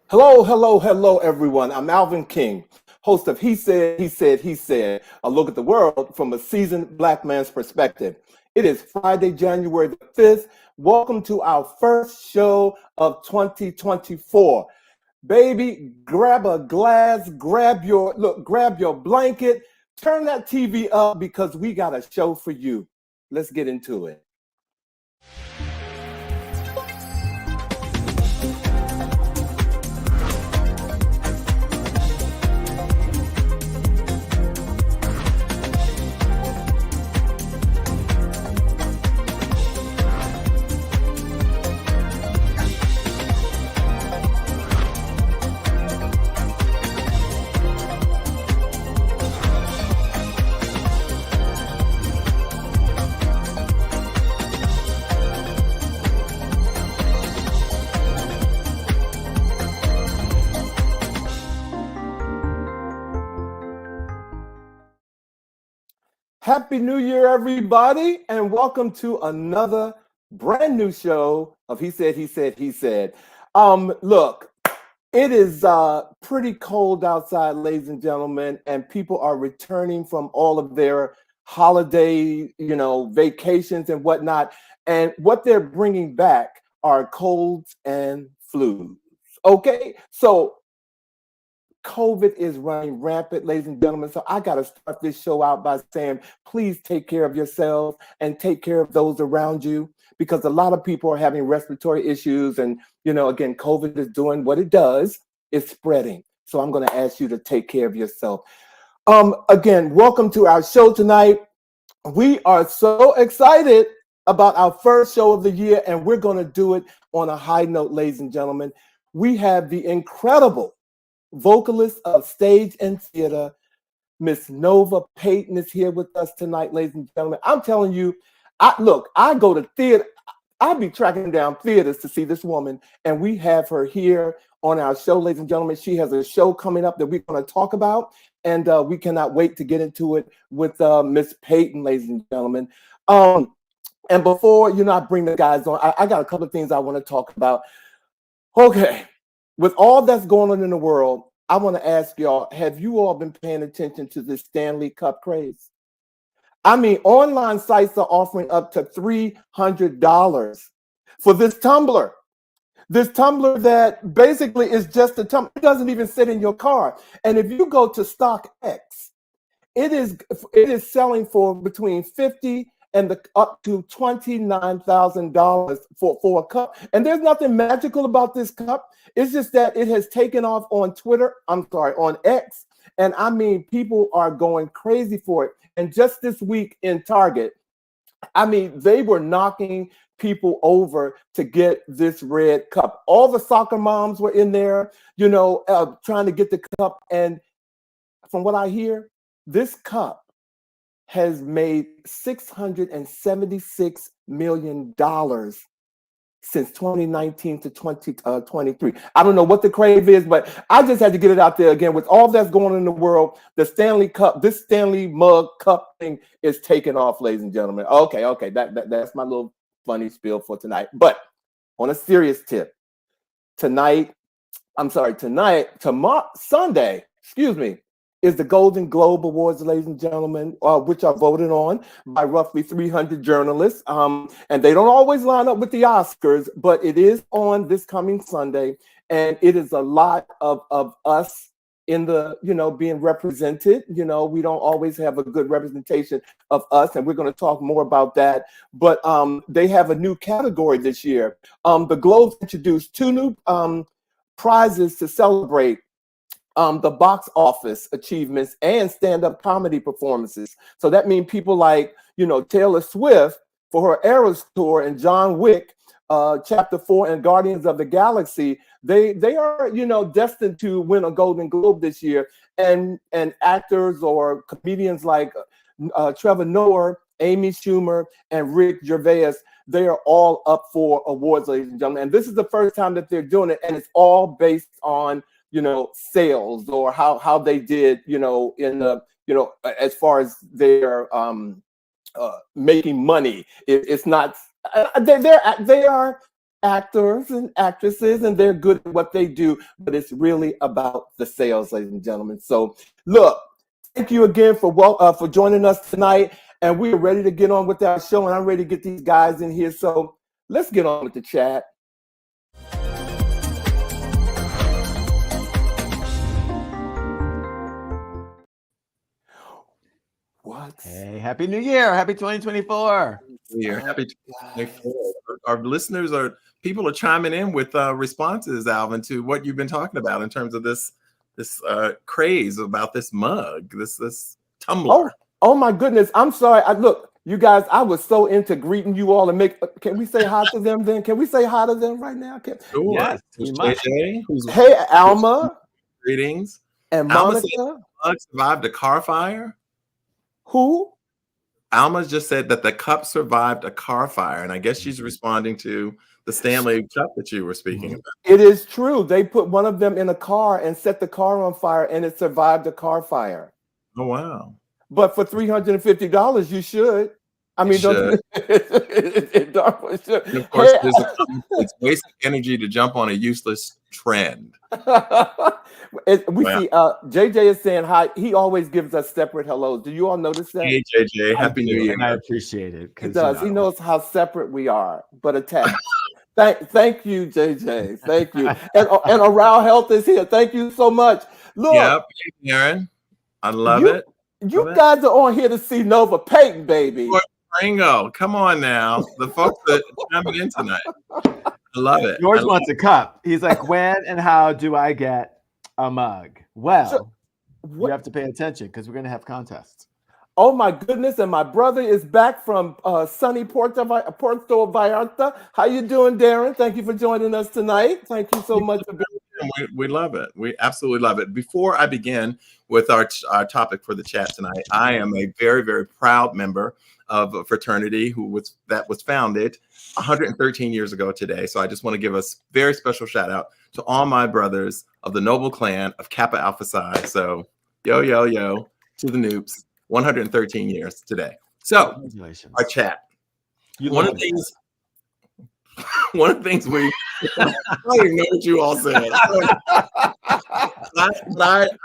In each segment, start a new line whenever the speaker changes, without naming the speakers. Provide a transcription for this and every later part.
Hello, hello, hello, everyone. I'm Alvin King, host of He Said, a look at the world from a seasoned black man's perspective. It is Friday, January the 5th. Welcome to our first show of 2024. Baby, grab a glass, grab your blanket, turn that TV up because we got a show for you. Let's get into it. Happy New Year, everybody, and welcome to another brand new show of He Said. Look, it is pretty cold outside, ladies and gentlemen, and people are returning from all of their holiday, vacations and whatnot. And what they're bringing back are colds and flus. Okay, so COVID is running rampant, ladies and gentlemen. So I got to start this show out by saying, please take care of yourselves and take care of those around you, because a lot of people are having respiratory issues. And, again, COVID is doing what it does. It's spreading. So I'm going to ask you to take care of yourself. Again, welcome to our show tonight. We are so excited about our first show of the year, and we're going to do it on a high note, ladies and gentlemen. We have the incredible vocalist of stage and theater, Miss Nova Payton is here with us tonight, ladies and gentlemen. I'm telling you, I go to theater. I be tracking down theaters to see this woman, and we have her here on our show, ladies and gentlemen. She has a show coming up that we're going to talk about, and we cannot wait to get into it with Miss Payton, ladies and gentlemen. And before, I bring the guys on, I got a couple of things I want to talk about. Okay. With all that's going on in the world, I want to ask y'all, have you all been paying attention to this Stanley Cup craze? I mean, online sites are offering up to $300 for this tumbler. This tumbler that basically is just a tumbler. It doesn't even sit in your car. And if you go to StockX, it is selling for between 50 and up to $29,000 for a cup. And there's nothing magical about this cup. It's just that it has taken off on on X. And I mean, people are going crazy for it. And just this week in Target, I mean, they were knocking people over to get this red cup. All the soccer moms were in there, trying to get the cup. And from what I hear, this cup has made $676 million since 2019 to 2023. I don't know what the crave is, but I just had to get it out there again. With all that's going on in the world, the Stanley Cup, this Stanley mug cup thing is taking off, ladies and gentlemen. Okay, that's my little funny spiel for tonight. But on a serious tip, Sunday, is the Golden Globe Awards, ladies and gentlemen, which are voted on by roughly 300 journalists. And they don't always line up with the Oscars, but it is on this coming Sunday. And it is a lot of us in the, being represented. We don't always have a good representation of us. And we're going to talk more about that. But they have a new category this year. The Globe introduced two new prizes to celebrate the box office achievements and stand-up comedy performances. So that means people like, Taylor Swift for her Eras tour and John Wick, Chapter 4 and Guardians of the Galaxy, they are, destined to win a Golden Globe this year. And actors or comedians like Trevor Noah, Amy Schumer, and Rick Gervais, they are all up for awards, ladies and gentlemen. And this is the first time that they're doing it, and it's all based on sales or how they did, in the, as far as their making money. It's not, they are actors and actresses, and they're good at what they do, but it's really about the sales, ladies and gentlemen. So look, thank you again for joining us tonight, and we're ready to get on with our show, and I'm ready to get these guys in here. So let's get on with the chat. What?
Hey, Happy New Year. Happy 2024.
Happy 2024. Our listeners people are chiming in with responses, Alvin, to what you've been talking about in terms of this craze about this mug, this tumbler.
Oh my goodness. I'm sorry. Look, you guys, I was so into greeting you all and can we say hi to them then? Can we say hi to them right now?
Sure.
Yes,
JJ,
hey, Alma.
Greetings.
And
Alma
Monica.
said the mug survived a car fire.
Who?
Alma just said that the cup survived a car fire, and I guess she's responding to the Stanley cup that you were speaking about.
It is true. They put one of them in a car and set the car on fire, and it survived a car fire.
Oh, wow.
But for $350, you should. I mean, don't
And of course, it's wasting energy to jump on a useless trend.
We see JJ is saying hi. He always gives us separate hellos. Do you all notice that?
Hey, JJ, Happy New Year.
I appreciate it.
He does. He knows how separate we are, but attached. Thank you, JJ. Thank you. And Around Health is here. Thank you so much. Look,
yep, Aaron. I love it.
You guys are on here to see Nova Payton, baby.
Ringo, come on now. The folks that are coming in tonight. I love it.
George wants a cup. He's like, when and how do I get a mug? Well, you have to pay attention because we're going to have contests.
Oh my goodness! And my brother is back from sunny Puerto Vallarta. How you doing, Darren? Thank you for joining us tonight. Thank you so much for being
here. We love it. We absolutely love it. Before I begin with our topic for the chat tonight, I am a very, very proud member of a fraternity that was founded 113 years ago today. So I just want to give a very special shout out to all my brothers of the noble clan of Kappa Alpha Psi. So yo to the noobs. 113 years today. So our chat. One of the things we I don't even know what you all said.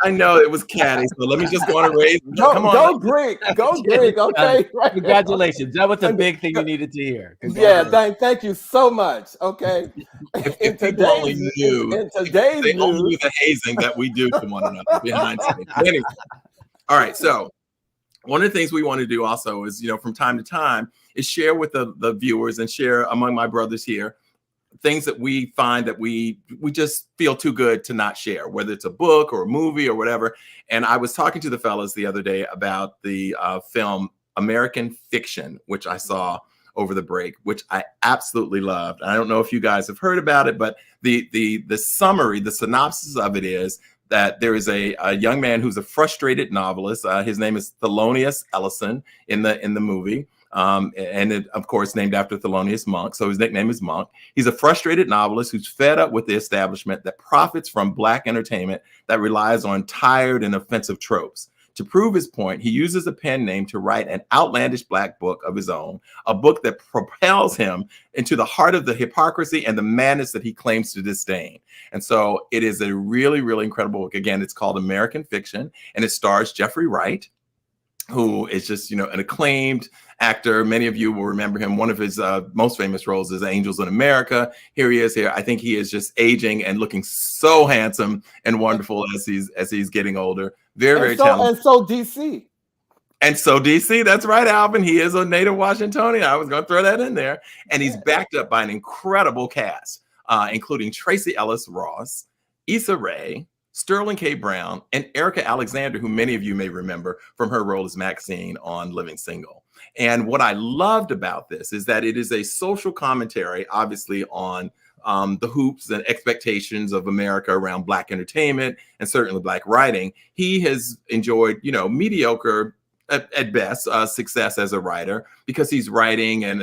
I know it was catty, so let me just go on a raise.
Come on. Go Greek. Okay. Right.
Congratulations. That was the big thing you needed to hear.
Yeah, thank you so much. Okay.
If people only knew the hazing that we do to one another behind scenes. Anyway. All right, so one of the things we want to do also is, from time to time, is share with the viewers and share among my brothers here things that we find that we just feel too good to not share, whether it's a book or a movie or whatever. And I was talking to the fellas the other day about the film American Fiction, which I saw over the break, which I absolutely loved. I don't know if you guys have heard about it, but the summary, the synopsis of it is that there is a young man who's a frustrated novelist. His name is Thelonious Ellison in the movie. And it, of course, named after Thelonious Monk. So his nickname is Monk. He's a frustrated novelist who's fed up with the establishment that profits from Black entertainment that relies on tired and offensive tropes. To prove his point, he uses a pen name to write an outlandish Black book of his own, a book that propels him into the heart of the hypocrisy and the madness that he claims to disdain. And so it is a really, really incredible book. Again, it's called American Fiction, and it stars Jeffrey Wright, who is just, an acclaimed actor. Many of you will remember him. One of his most famous roles is Angels in America. Here he is here. I think he is just aging and looking so handsome and wonderful as he's getting older. Very talented. And so DC, that's right, Alvin. He is a native Washingtonian. I was going to throw that in there. And he's backed up by an incredible cast, including Tracy Ellis Ross, Issa Rae, Sterling K. Brown, and Erica Alexander, who many of you may remember from her role as Maxine on Living Single. And what I loved about this is that it is a social commentary, obviously, on the hoops and expectations of America around Black entertainment and certainly Black writing. He has enjoyed, mediocre at best success as a writer because he's writing and,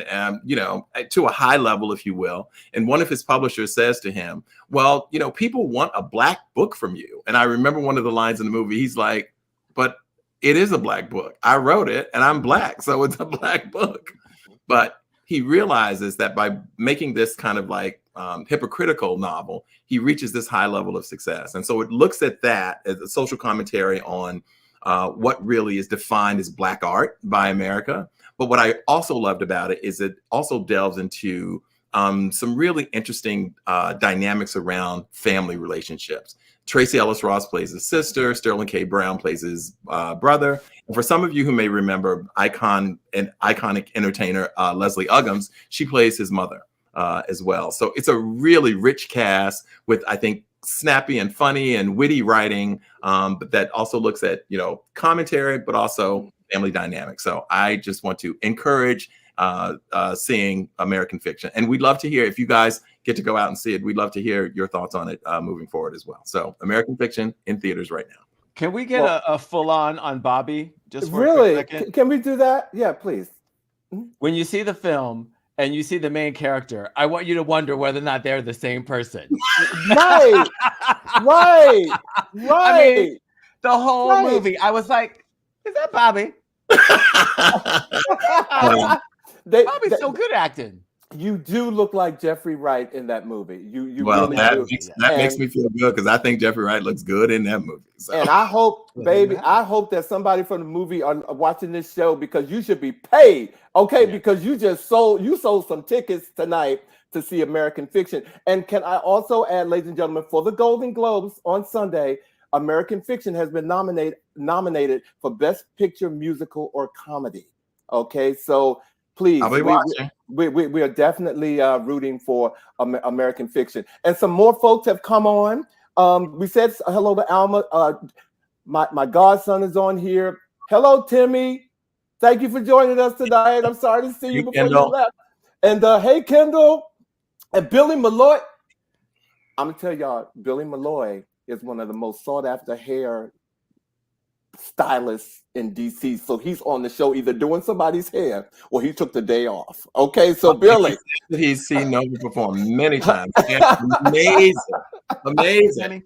to a high level, if you will. And one of his publishers says to him, well, people want a Black book from you. And I remember one of the lines in the movie, he's like, but it is a Black book. I wrote it and I'm Black, so it's a Black book. But he realizes that by making this kind of like hypocritical novel, he reaches this high level of success. And so it looks at that as a social commentary on what really is defined as Black art by America. But what I also loved about it is it also delves into some really interesting dynamics around family relationships. Tracy Ellis Ross plays his sister. Sterling K. Brown plays his brother. And for some of you who may remember iconic entertainer Leslie Uggams, she plays his mother as well. So it's a really rich cast with, I think, snappy and funny and witty writing, but that also looks at, commentary, but also family dynamics. So I just want to encourage seeing American Fiction. And we'd love to hear, if you guys get to go out and see it, we'd love to hear your thoughts on it moving forward as well. So American Fiction in theaters right now.
Can we get a full on Bobby just for
really?
a quick second?
Can we do that? Yeah, please.
When you see the film and you see the main character, I want you to wonder whether or not they're the same person.
Right.
I mean, the whole movie, I was like, is that Bobby? Bobby's so good acting.
You do look like Jeffrey Wright in that movie. You
well,
really
that makes me feel good because I think Jeffrey Wright looks good in that movie. So.
And I hope, baby, I hope that somebody from the movie are watching this show because you should be paid, okay? Yeah. Because you sold some tickets tonight to see American Fiction. And can I also add, ladies and gentlemen, for the Golden Globes on Sunday, American Fiction has been nominated for Best Picture, Musical, or Comedy. Okay, so please, we are definitely rooting for American Fiction. And some more folks have come on. We said hello to Alma. My godson is on here. Hello, Timmy. Thank you for joining us tonight. I'm sorry to see you before you left. And hey, Kendall. And Billy Malloy. I'm going to tell y'all, Billy Malloy is one of the most sought after hair stylists in DC. So he's on the show either doing somebody's hair or he took the day off. Okay, so Billy.
He's seen Nova perform many times. Amazing.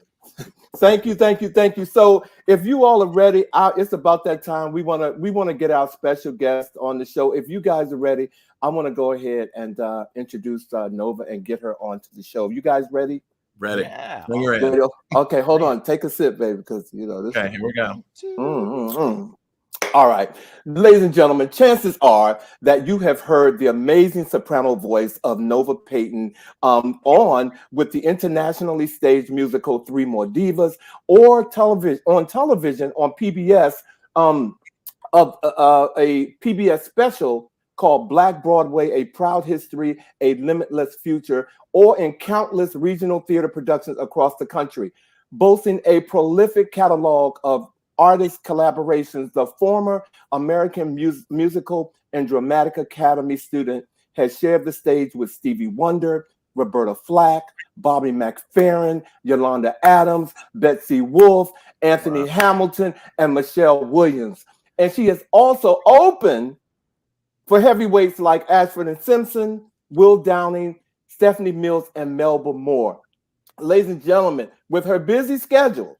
Thank you. So if you all are ready, it's about that time. We want to get our special guest on the show. If you guys are ready, I want to go ahead and introduce Nova and get her onto the show. You guys ready?
Ready.
Yeah.
Bring her in.
Okay, hold on. Take a sip, baby, because this.
Okay, here we go.
All right, ladies and gentlemen, chances are that you have heard the amazing soprano voice of Nova Payton on with the internationally staged musical Three More Divas, or on television on PBS of a PBS special called Black Broadway, A Proud History, A Limitless Future, or in countless regional theater productions across the country. Boasting a prolific catalog of artist collaborations, the former American Musical and Dramatic Academy student has shared the stage with Stevie Wonder, Roberta Flack, Bobby McFerrin, Yolanda Adams, Betsy Wolfe, Anthony Hamilton, and Michelle Williams. And she is also open for heavyweights like Ashford and Simpson, Will Downing, Stephanie Mills, and Melba Moore. Ladies and gentlemen, with her busy schedule,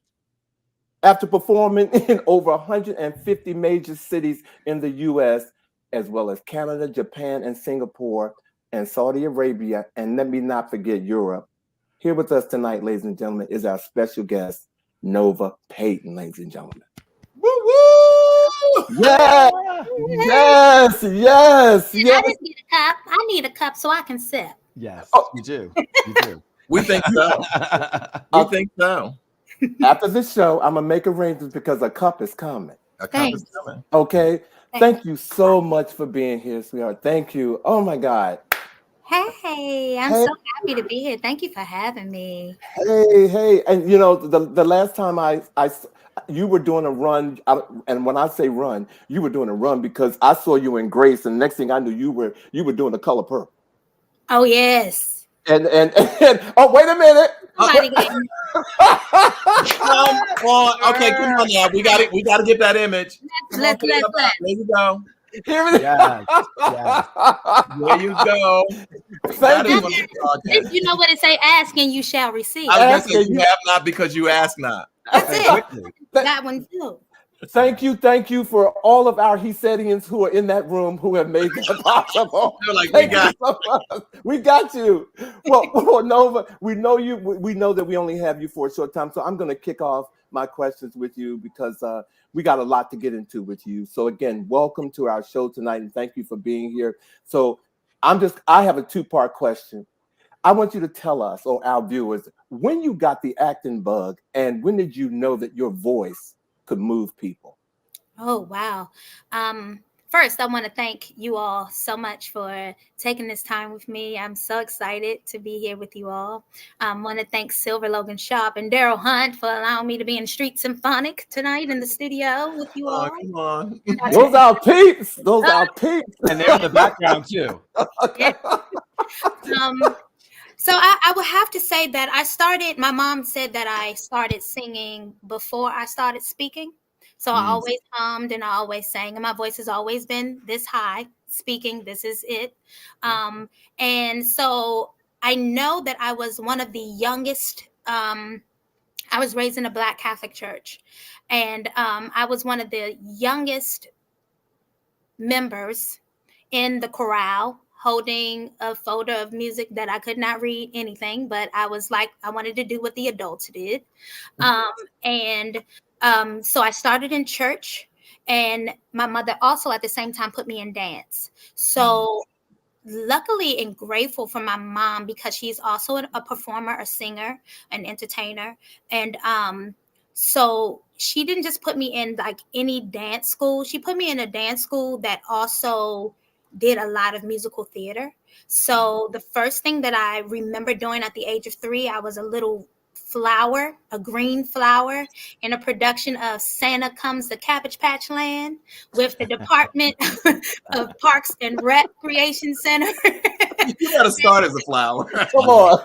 after performing in over 150 major cities in the U.S., as well as Canada, Japan, and Singapore, and Saudi Arabia, and let me not forget Europe, here with us tonight, ladies and gentlemen, is our special guest, Nova Payton, ladies and gentlemen.
Woo woo!
Yes! Yes! Yes!
I just need a cup. I need a cup so I can sip.
Yes, you do.
We think so. We think so.
After this show, I'm gonna make arrangements because a cup is coming.
A cup is coming.
Okay. Thank you so much for being here, sweetheart. Thank you. Oh my God.
Hey, I'm so happy to be here. Thank you for having me.
Hey. And you know, the last time you were doing a run, and when I say run, you were doing a run because I saw you in Grace, and next thing I knew, you were doing The Color Purple.
Oh yes.
And oh, wait a minute.
Come on. Okay, come on now. We got to get that image.
Let's.
There you go.
Here it is.
Yes.
There you go.
Thank you.
You know what it say? Ask and you shall receive.
I was going to say, you have not because you ask not.
That's it. That one too.
Thank you for all of our He-Sedians who are in that room who have made that possible.
They're like,
we got you. Well, Nova, we know you. We know that we only have you for a short time, so I'm going to kick off my questions with you because we got a lot to get into with you. So again, welcome to our show tonight, and thank you for being here. So I have a two-part question. I want you to tell us, or our viewers, when you got the acting bug, and when did you know that your voice could move people?
Oh, wow. First, I want to thank you all so much for taking this time with me. I'm so excited to be here with you all. I want to thank Silver Logan Sharp and Daryl Hunt for allowing me to be in Street Symphonic tonight in the studio with you all.
Come on.
Those are peeps. Those are peeps.
And they're in the background too.
Yeah. So I would have to say that my mom said that I started singing before I started speaking. So I always hummed and I always sang, and my voice has always been this high. Speaking, this is it. And so I know that I was one of the youngest. I was raised in a Black Catholic church, and I was one of the youngest members in the chorale, holding a folder of music that I could not read anything, but I was like, I wanted to do what the adults did. So I started in church, and my mother also at the same time put me in dance. So luckily and grateful for my mom, because she's also a performer, a singer, an entertainer. And so she didn't just put me in like any dance school. She put me in a dance school that also did a lot of musical theater. So the first thing that I remember doing at the age of 3, I was a little flower, a green flower, in a production of Santa Comes to Cabbage Patch Land with the Department of Parks and Recreation Center.
You got to start as a flower.
Come on.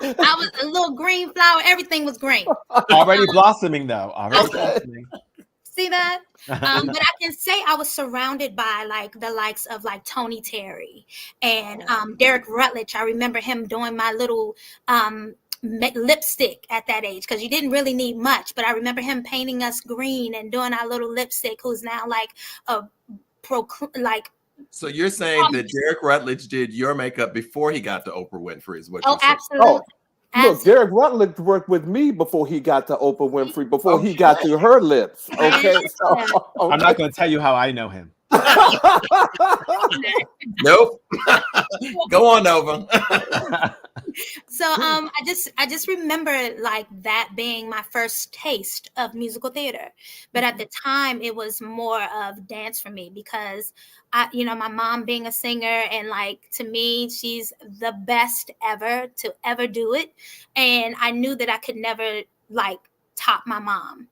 I was a little green flower. Everything was green.
Already blossoming, though. Already blossoming.
See that? But I can say I was surrounded by like the likes of like Tony Terry and Derek Rutledge. I remember him doing my little lipstick at that age, because you didn't really need much, but I remember him painting us green and doing our little lipstick, who's now like
So you're saying that Derek Rutledge did your makeup before he got to Oprah Winfrey, is what you're saying?
Absolutely.
Look, Derek Rutledge worked with me before he got to Oprah Winfrey, before he got to her lips. Okay,
I'm not going to tell you how I know him.
Nope. Go on, Nova.
So I just remember like that being my first taste of musical theater. But at the time it was more of dance for me, because my mom being a singer, and like to me she's the best ever to ever do it, and I knew that I could never like top my mom.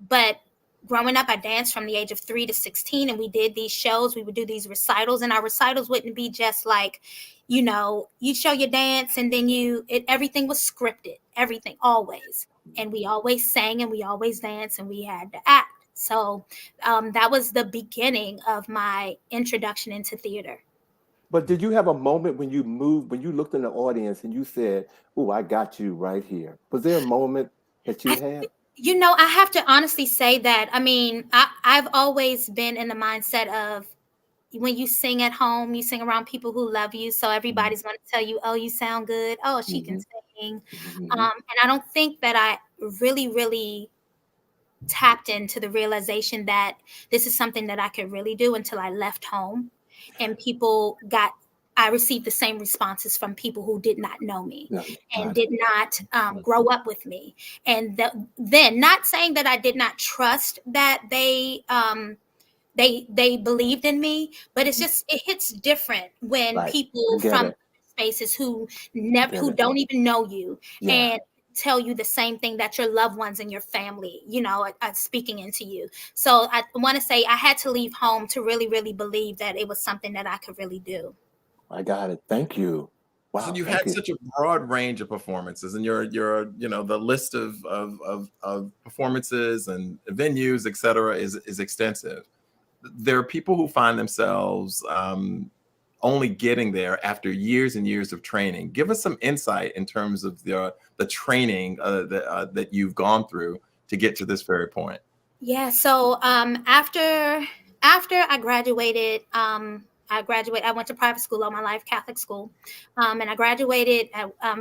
But growing up, I danced from the age of 3 to 16, and we did these shows. We would do these recitals, and our recitals wouldn't be just like, you show your dance and then everything was scripted, everything, always. And we always sang and we always danced and we had to act. So that was the beginning of my introduction into theater.
But did you have a moment when you looked in the audience and you said, "Oh, I got you right here"? Was there a moment that you had?
I have to honestly say that, I've always been in the mindset of, when you sing at home, you sing around people who love you. So everybody's going to tell you, "Oh, you sound good. Oh, she can sing." And I don't think that I really, really tapped into the realization that this is something that I could really do until I left home. And I received the same responses from people who did not know me and did not grow up with me. And then, not saying that I did not trust that they believed in me, but it's just, it hits different when people from spaces who don't even know you and tell you the same thing that your loved ones and your family, are speaking into you. So I want to say I had to leave home to really, really believe that it was something that I could really do.
I got it. Thank you. Wow.
So you had such a broad range of performances, and your the list of performances and venues, et cetera, is extensive. There are people who find themselves only getting there after years and years of training. Give us some insight in terms of the training that you've gone through to get to this very point.
Yeah. So after I graduated, I went to private school all my life, Catholic school, and I graduated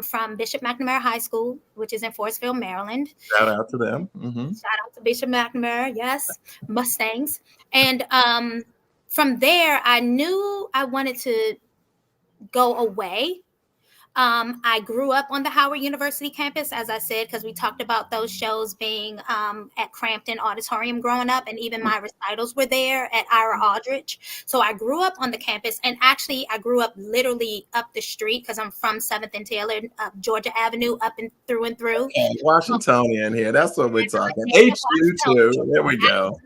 from Bishop McNamara High School, which is in Forestville, Maryland.
Shout out to them.
Shout out to Bishop McNamara. Yes, Mustangs. And from there, I knew I wanted to go away. I grew up on the Howard University campus, as I said, because we talked about those shows being at Crampton Auditorium growing up, and even my recitals were there at Ira Aldrich. So I grew up on the campus, and actually I grew up literally up the street because I'm from 7th and Taylor, Georgia Avenue, up and through.
Washingtonian here. That's what we're talking. HU too. There we go.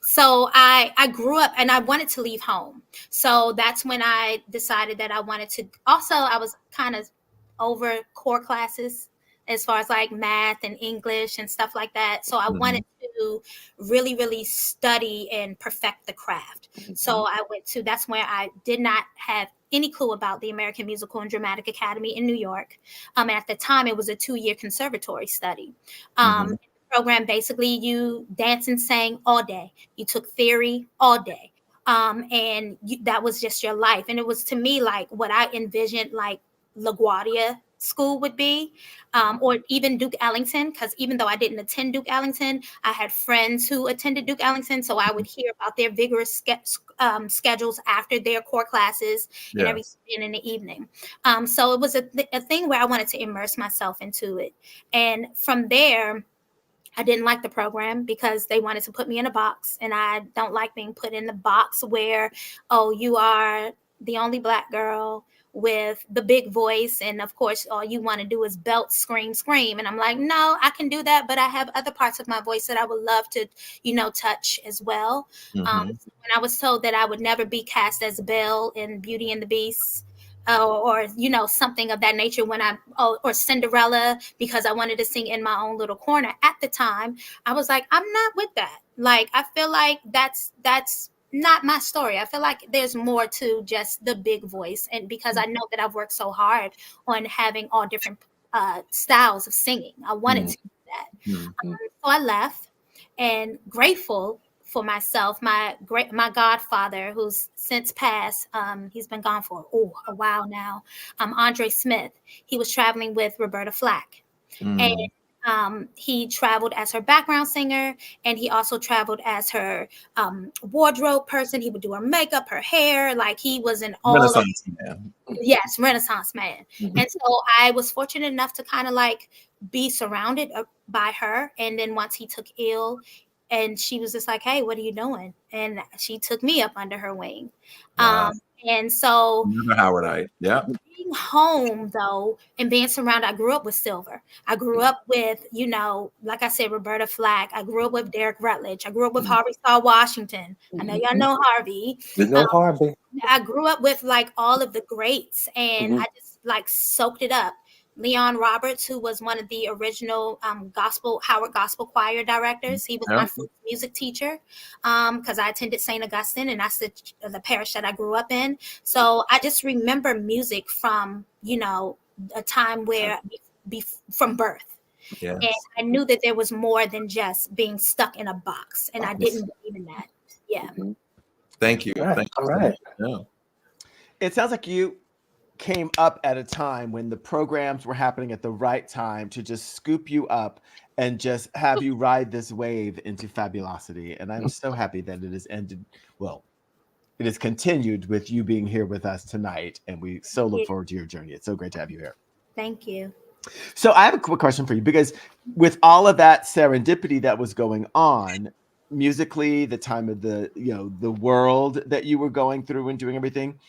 So I grew up and I wanted to leave home. So that's when I decided that I wanted to. Also, I was kind of over core classes as far as like math and English and stuff like that. So I wanted to really, really study and perfect the craft. So I went to, that's where I did not have any clue about the American Musical and Dramatic Academy in New York. And at the time, it was a 2-year conservatory study. Program, basically you dance and sang all day. You took theory all day. That was just your life. And it was, to me, like what I envisioned like LaGuardia school would be, or even Duke Ellington, because even though I didn't attend Duke Ellington, I had friends who attended Duke Ellington, so I would hear about their vigorous schedules after their core classes and everything in the evening. So it was a thing where I wanted to immerse myself into it. And from there, I didn't like the program because they wanted to put me in a box, and I don't like being put in the box where, oh, you are the only Black girl with the big voice, and of course all you want to do is belt, scream. And I'm like, no, I can do that, but I have other parts of my voice that I would love to, touch as well. When I was told that I would never be cast as Belle in Beauty and the Beast, or something of that nature, or Cinderella, because I wanted to sing in my own little corner at the time, I was like, I'm not with that. Like, I feel like that's not my story. I feel like there's more to just the big voice, and because I know that I've worked so hard on having all different styles of singing, I wanted to do that. So I left, and grateful for myself, my godfather, who's since passed, he's been gone for a while now, Andre Smith. He was traveling with Roberta Flack, and he traveled as her background singer, and he also traveled as her wardrobe person. He would do her makeup, her hair, like he was an
Renaissance man.
Yes, Renaissance man. And so I was fortunate enough to kind of like be surrounded by her. And then once he took ill, and she was just like, hey, what are you doing? And she took me up under her wing. Wow. And so
Howardite. Yeah.
Being home though, and being surrounded, I grew up with Silver. I grew up with, like I said, Roberta Flack. I grew up with Derek Rutledge. I grew up with Harvey Starr Washington. I know y'all know Harvey.
Harvey.
I grew up with like all of the greats, and I just like soaked it up. Leon Roberts, who was one of the original Howard Gospel Choir directors. He was my first music teacher because I attended St. Augustine, and that's the parish that I grew up in. So I just remember music from, a time where from birth. Yes. And I knew that there was more than just being stuck in a box, and I didn't believe in that. Yeah.
Thank you.
Right.
Thank you.
All right.
Yeah.
It sounds like you came up at a time when the programs were happening at the right time to just scoop you up and just have you ride this wave into fabulosity. And I'm so happy that it has ended. Well, it has continued with you being here with us tonight. And we so look forward to your journey. It's so great to have you here.
Thank you.
So I have a quick question for you, because with all of that serendipity that was going on musically, the time of the world that you were going through and doing everything,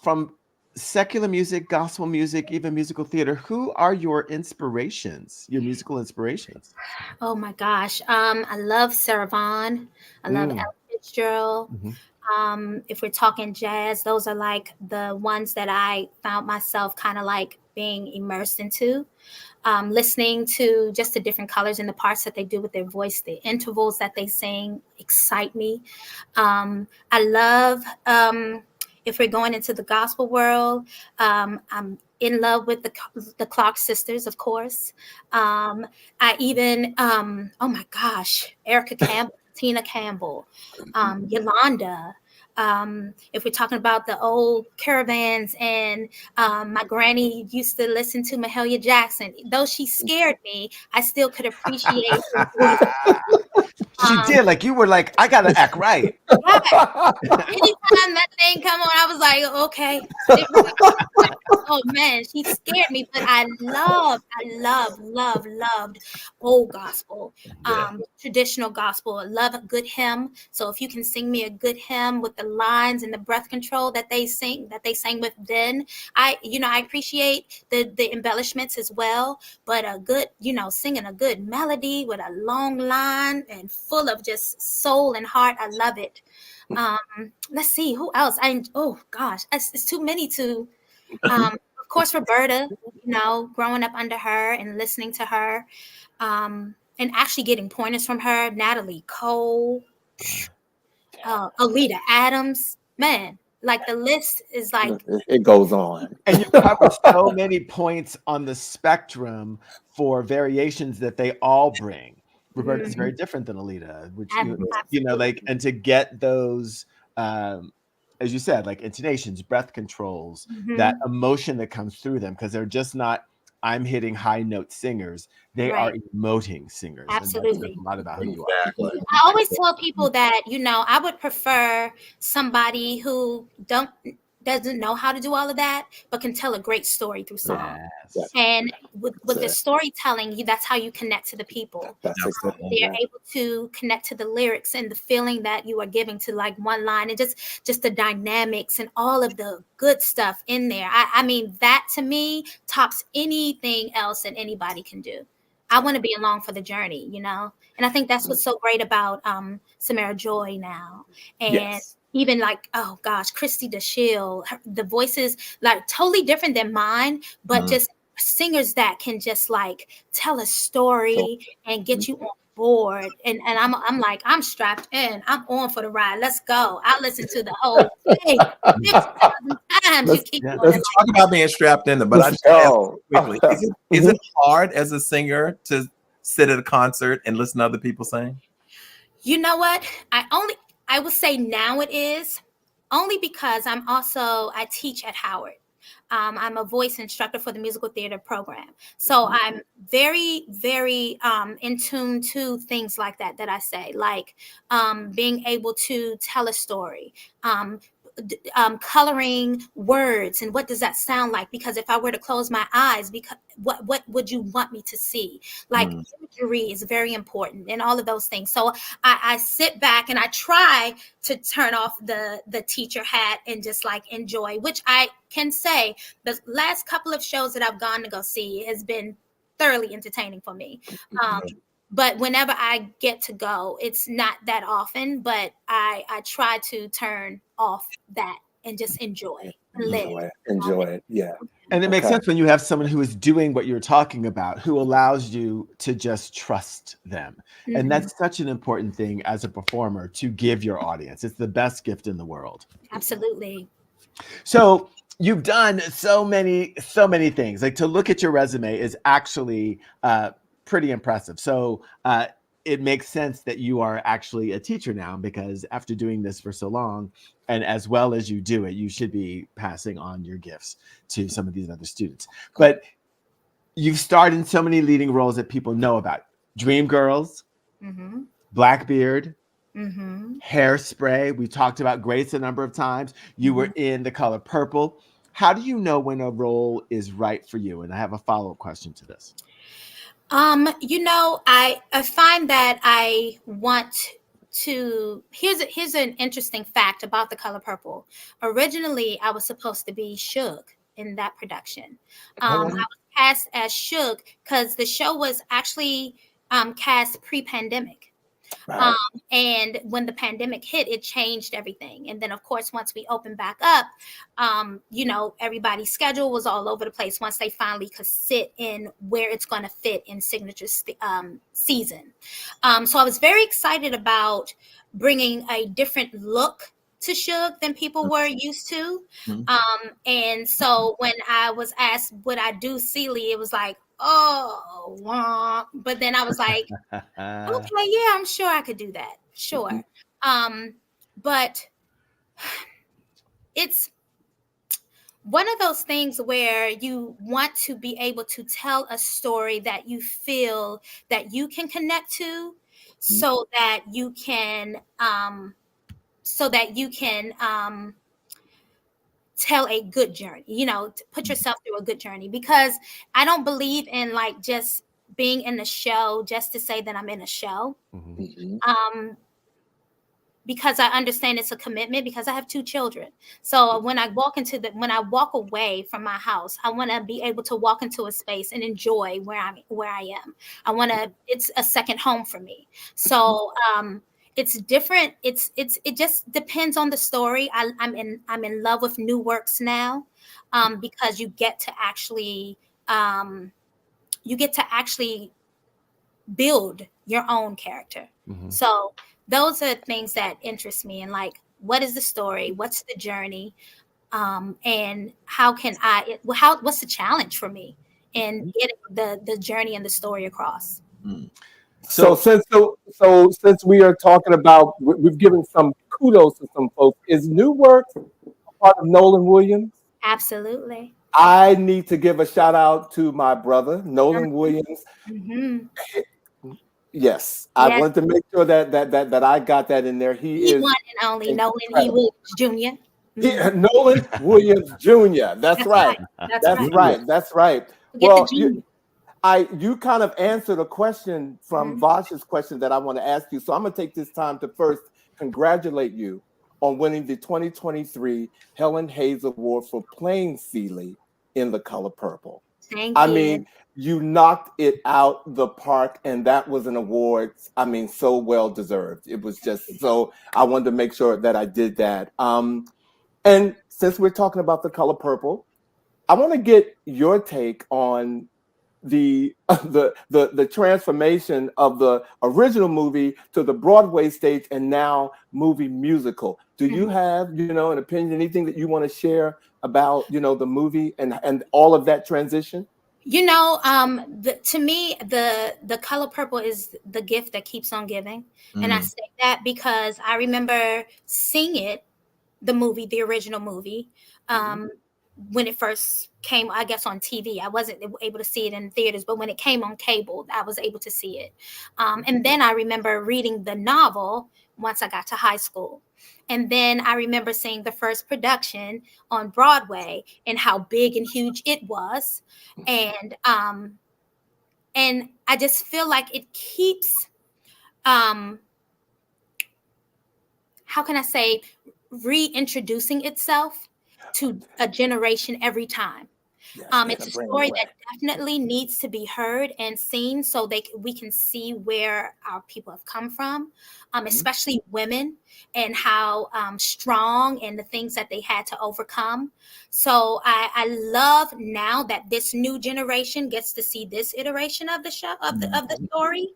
from secular music, gospel music, even musical theater, who are your inspirations, your musical inspirations?
Oh my gosh. I love Sarah Vaughan. I love Ella Fitzgerald. If we're talking jazz, those are like the ones that I found myself kind of like being immersed into. Listening to just the different colors and the parts that they do with their voice, the intervals that they sing excite me. I love, if we're going into the gospel world, I'm in love with the Clark sisters, of course. I even, oh my gosh, Erica Campbell, Tina Campbell, Yolanda. If we're talking about the old caravans, and my granny used to listen to Mahalia Jackson. Though she scared me, I still could appreciate her voice.
She did. Like, you were like, I gotta act right.
Yeah. Anytime that thing come on, I was like, okay. Oh man, she scared me, but I loved old gospel, traditional gospel. I love a good hymn. So if you can sing me a good hymn with the lines and the breath control that they sang with then, I appreciate the embellishments as well. But a good, singing a good melody with a long line and full of just soul and heart, I love it. Let's see who else. Oh gosh, it's too many to. Of course, Roberta. Growing up under her and listening to her, and actually getting pointers from her. Natalie Cole, Alida Adams. Man, like the list is like
it goes on.
And you cover so many points on the spectrum for variations that they all bring. Roberta is very different than Alida, which and to get those, as you said, like intonations, breath controls, that emotion that comes through them, because they're just not I'm hitting high note singers. They are emoting singers.
Absolutely.
And a lot about who you
are. I always tell people that, I would prefer somebody who doesn't know how to do all of that, but can tell a great story through song. Yes. And with the storytelling, that's how you connect to the people. They're able to connect to the lyrics and the feeling that you are giving to like one line, and just the dynamics and all of the good stuff in there. I mean, that to me tops anything else that anybody can do. I want to be along for the journey, and I think that's what's so great about Samara Joy now. And even like, oh gosh, Christy DeShield, the voices like totally different than mine, but just singers that can just like tell a story and get you on board. And I'm like, I'm strapped in. I'm on for the ride. Let's go. I'll listen to the whole thing 50,000 times.
Let's talk about being strapped in. But I just quickly, is it hard as a singer to sit at a concert and listen to other people sing?
You know what? I would say now it is, only because I teach at Howard. I'm a voice instructor for the musical theater program. So I'm very, very in tune to things like that I say, like being able to tell a story, coloring words and what does that sound like? Because if I were to close my eyes, what would you want me to see? Like imagery is very important and all of those things. So I sit back and I try to turn off the teacher hat and just like enjoy, which I can say the last couple of shows that I've gone to go see has been thoroughly entertaining for me. But whenever I get to go, it's not that often, but I try to turn off that and just enjoy
it. Yeah.
And it makes sense when you have someone who is doing what you're talking about, who allows you to just trust them. And that's such an important thing as a performer to give your audience. It's the best gift in the world.
Absolutely.
So you've done so many things. Like, to look at your resume is actually pretty impressive. So it makes sense that you are actually a teacher now, because after doing this for so long, and as well as you do it, you should be passing on your gifts to some of these other students. But you've starred in so many leading roles that people know about. Dreamgirls, Blackbeard, Hairspray. We talked about Grace a number of times. You were in The Color Purple. How do you know when a role is right for you? And I have a follow-up question to this.
I find that I want to, here's an interesting fact about The Color Purple. Originally, I was supposed to be Suge in that production. I was cast as Suge because the show was actually cast pre-pandemic. Right. And when the pandemic hit, it changed everything. And then, of course, once we opened back up, everybody's schedule was all over the place once they finally could sit in where it's going to fit in Signature season. So I was very excited about bringing a different look to Suge than people were used to.
Mm-hmm.
And so when I was asked would I do Celie, it was like, oh, wah. But then I was like, okay, yeah, I'm sure I could do that. Sure. But it's one of those things where you want to be able to tell a story that you feel that you can connect to, so that you can tell a good journey, to put yourself through a good journey, because I don't believe in like just being in the show just to say that I'm in a show. Because I understand it's a commitment, because I have 2 children. So when I walk away from my house, I want to be able to walk into a space and enjoy where I am. It's a second home for me. So it's different. It just depends on the story. I'm in love with new works now, because you get to actually build your own character. So those are things that interest me, and like, what is the story? What's the journey? And what's the challenge for me in getting the journey and the story across?
So since we are talking about, we've given some kudos to some folks. Is new work a part of Nolan Williams?
Absolutely.
I need to give a shout out to my brother, Nolan Williams. Yes, I wanted to make sure that I got that in there. He is
one and only Nolan E. Williams Jr.
Nolan Williams Jr. That's right. That's right. Well, you kind of answered a question from Vash's question that I want to ask you. So I'm going to take this time to first congratulate you on winning the 2023 Helen Hayes Award for playing Celie in The Color Purple.
Thank you.
I mean, you knocked it out the park, and that was an award, I mean, so well deserved. It was just so, I wanted to make sure that I did that. And since we're talking about The Color Purple, I want to get your take on the transformation of the original movie to the Broadway stage and now movie musical. Do you have, an opinion, anything that you want to share about, the movie and all of that transition?
To me, the Color Purple is the gift that keeps on giving. And I say that because I remember seeing the original movie, when it first came, I guess, on TV. I wasn't able to see it in theaters, but when it came on cable, I was able to see it. And then I remember reading the novel once I got to high school. And then I remember seeing the first production on Broadway and how big and huge it was. And I just feel like it keeps, how can I say, reintroducing itself to a generation every time. It's a story that definitely needs to be heard and seen, so we can see where our people have come from, especially women, and how strong and the things that they had to overcome. So I love now that this new generation gets to see this iteration of the show, of the story,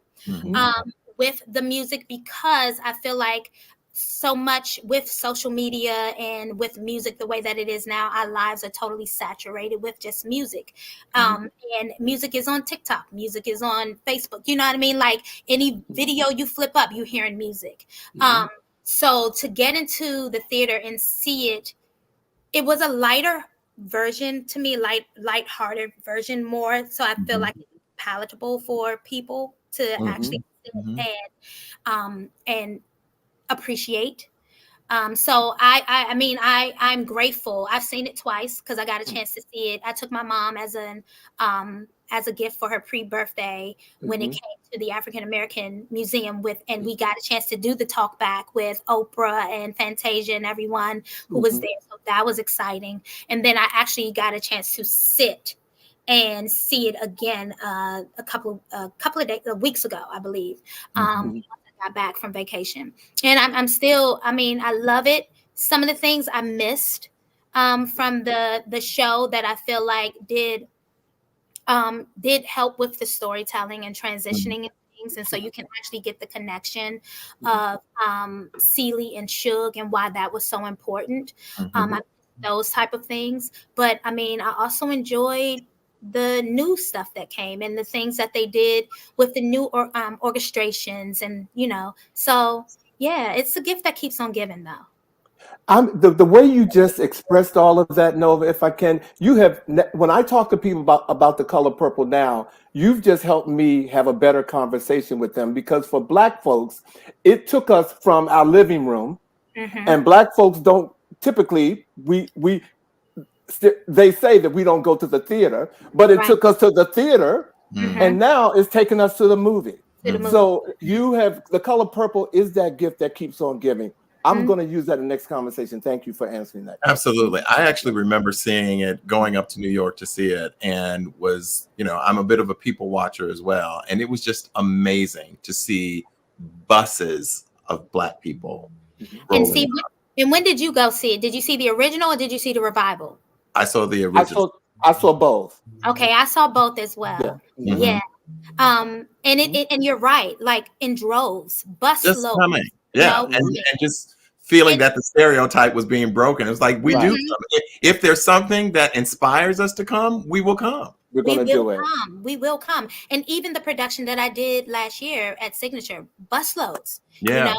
with the music, because I feel like so much with social media and with music the way that it is now, our lives are totally saturated with just music. And music is on TikTok, music is on Facebook, you know what I mean? Like any video you flip up, you're hearing music. So to get into the theater and see it was a lighter version to me, light-hearted version more. So I feel like it's palatable for people to actually sit and appreciate. So I'm grateful. I've seen it twice because I got a chance to see it. I took my mom as a gift for her pre-birthday when it came to the African American Museum and we got a chance to do the talk back with Oprah and Fantasia and everyone who was there. So that was exciting. And then I actually got a chance to sit and see it again a couple of weeks ago, I believe. Got back from vacation, and I'm still, I love it. Some of the things I missed from the show that I feel like did help with the storytelling and transitioning and things, and so you can actually get the connection of Celie and Suge and why that was so important. Those type of things. But I mean, I also enjoyed the new stuff that came and the things that they did with the new orchestrations, and so yeah, it's a gift that keeps on giving, though.
The way you just expressed all of that, Nova, if I can, when I talk to people about the color purple now, you've just helped me have a better conversation with them, because for Black folks, it took us from our living room, and Black folks don't typically, they say that we don't go to the theater, but it took us to the theater, and now it's taking us to the movie. So you have, the color purple is that gift that keeps on giving. I'm going to use that in the next conversation. Thank you for answering that.
Absolutely. I actually remember seeing it, going up to New York to see it, and was, I'm a bit of a people watcher as well. And it was just amazing to see buses of Black people.
And when did you go see it? Did you see the original or did you see the revival?
I saw the original.
I saw both.
Okay, I saw both as well. Yeah. And you're right, like in droves, bus loads.
Coming. Yeah, and just feeling that the stereotype was being broken. It was like, we do. If there's something that inspires us to come, we will come.
We're going to do it.
We will come. And even the production that I did last year at Signature, busloads.
Yeah.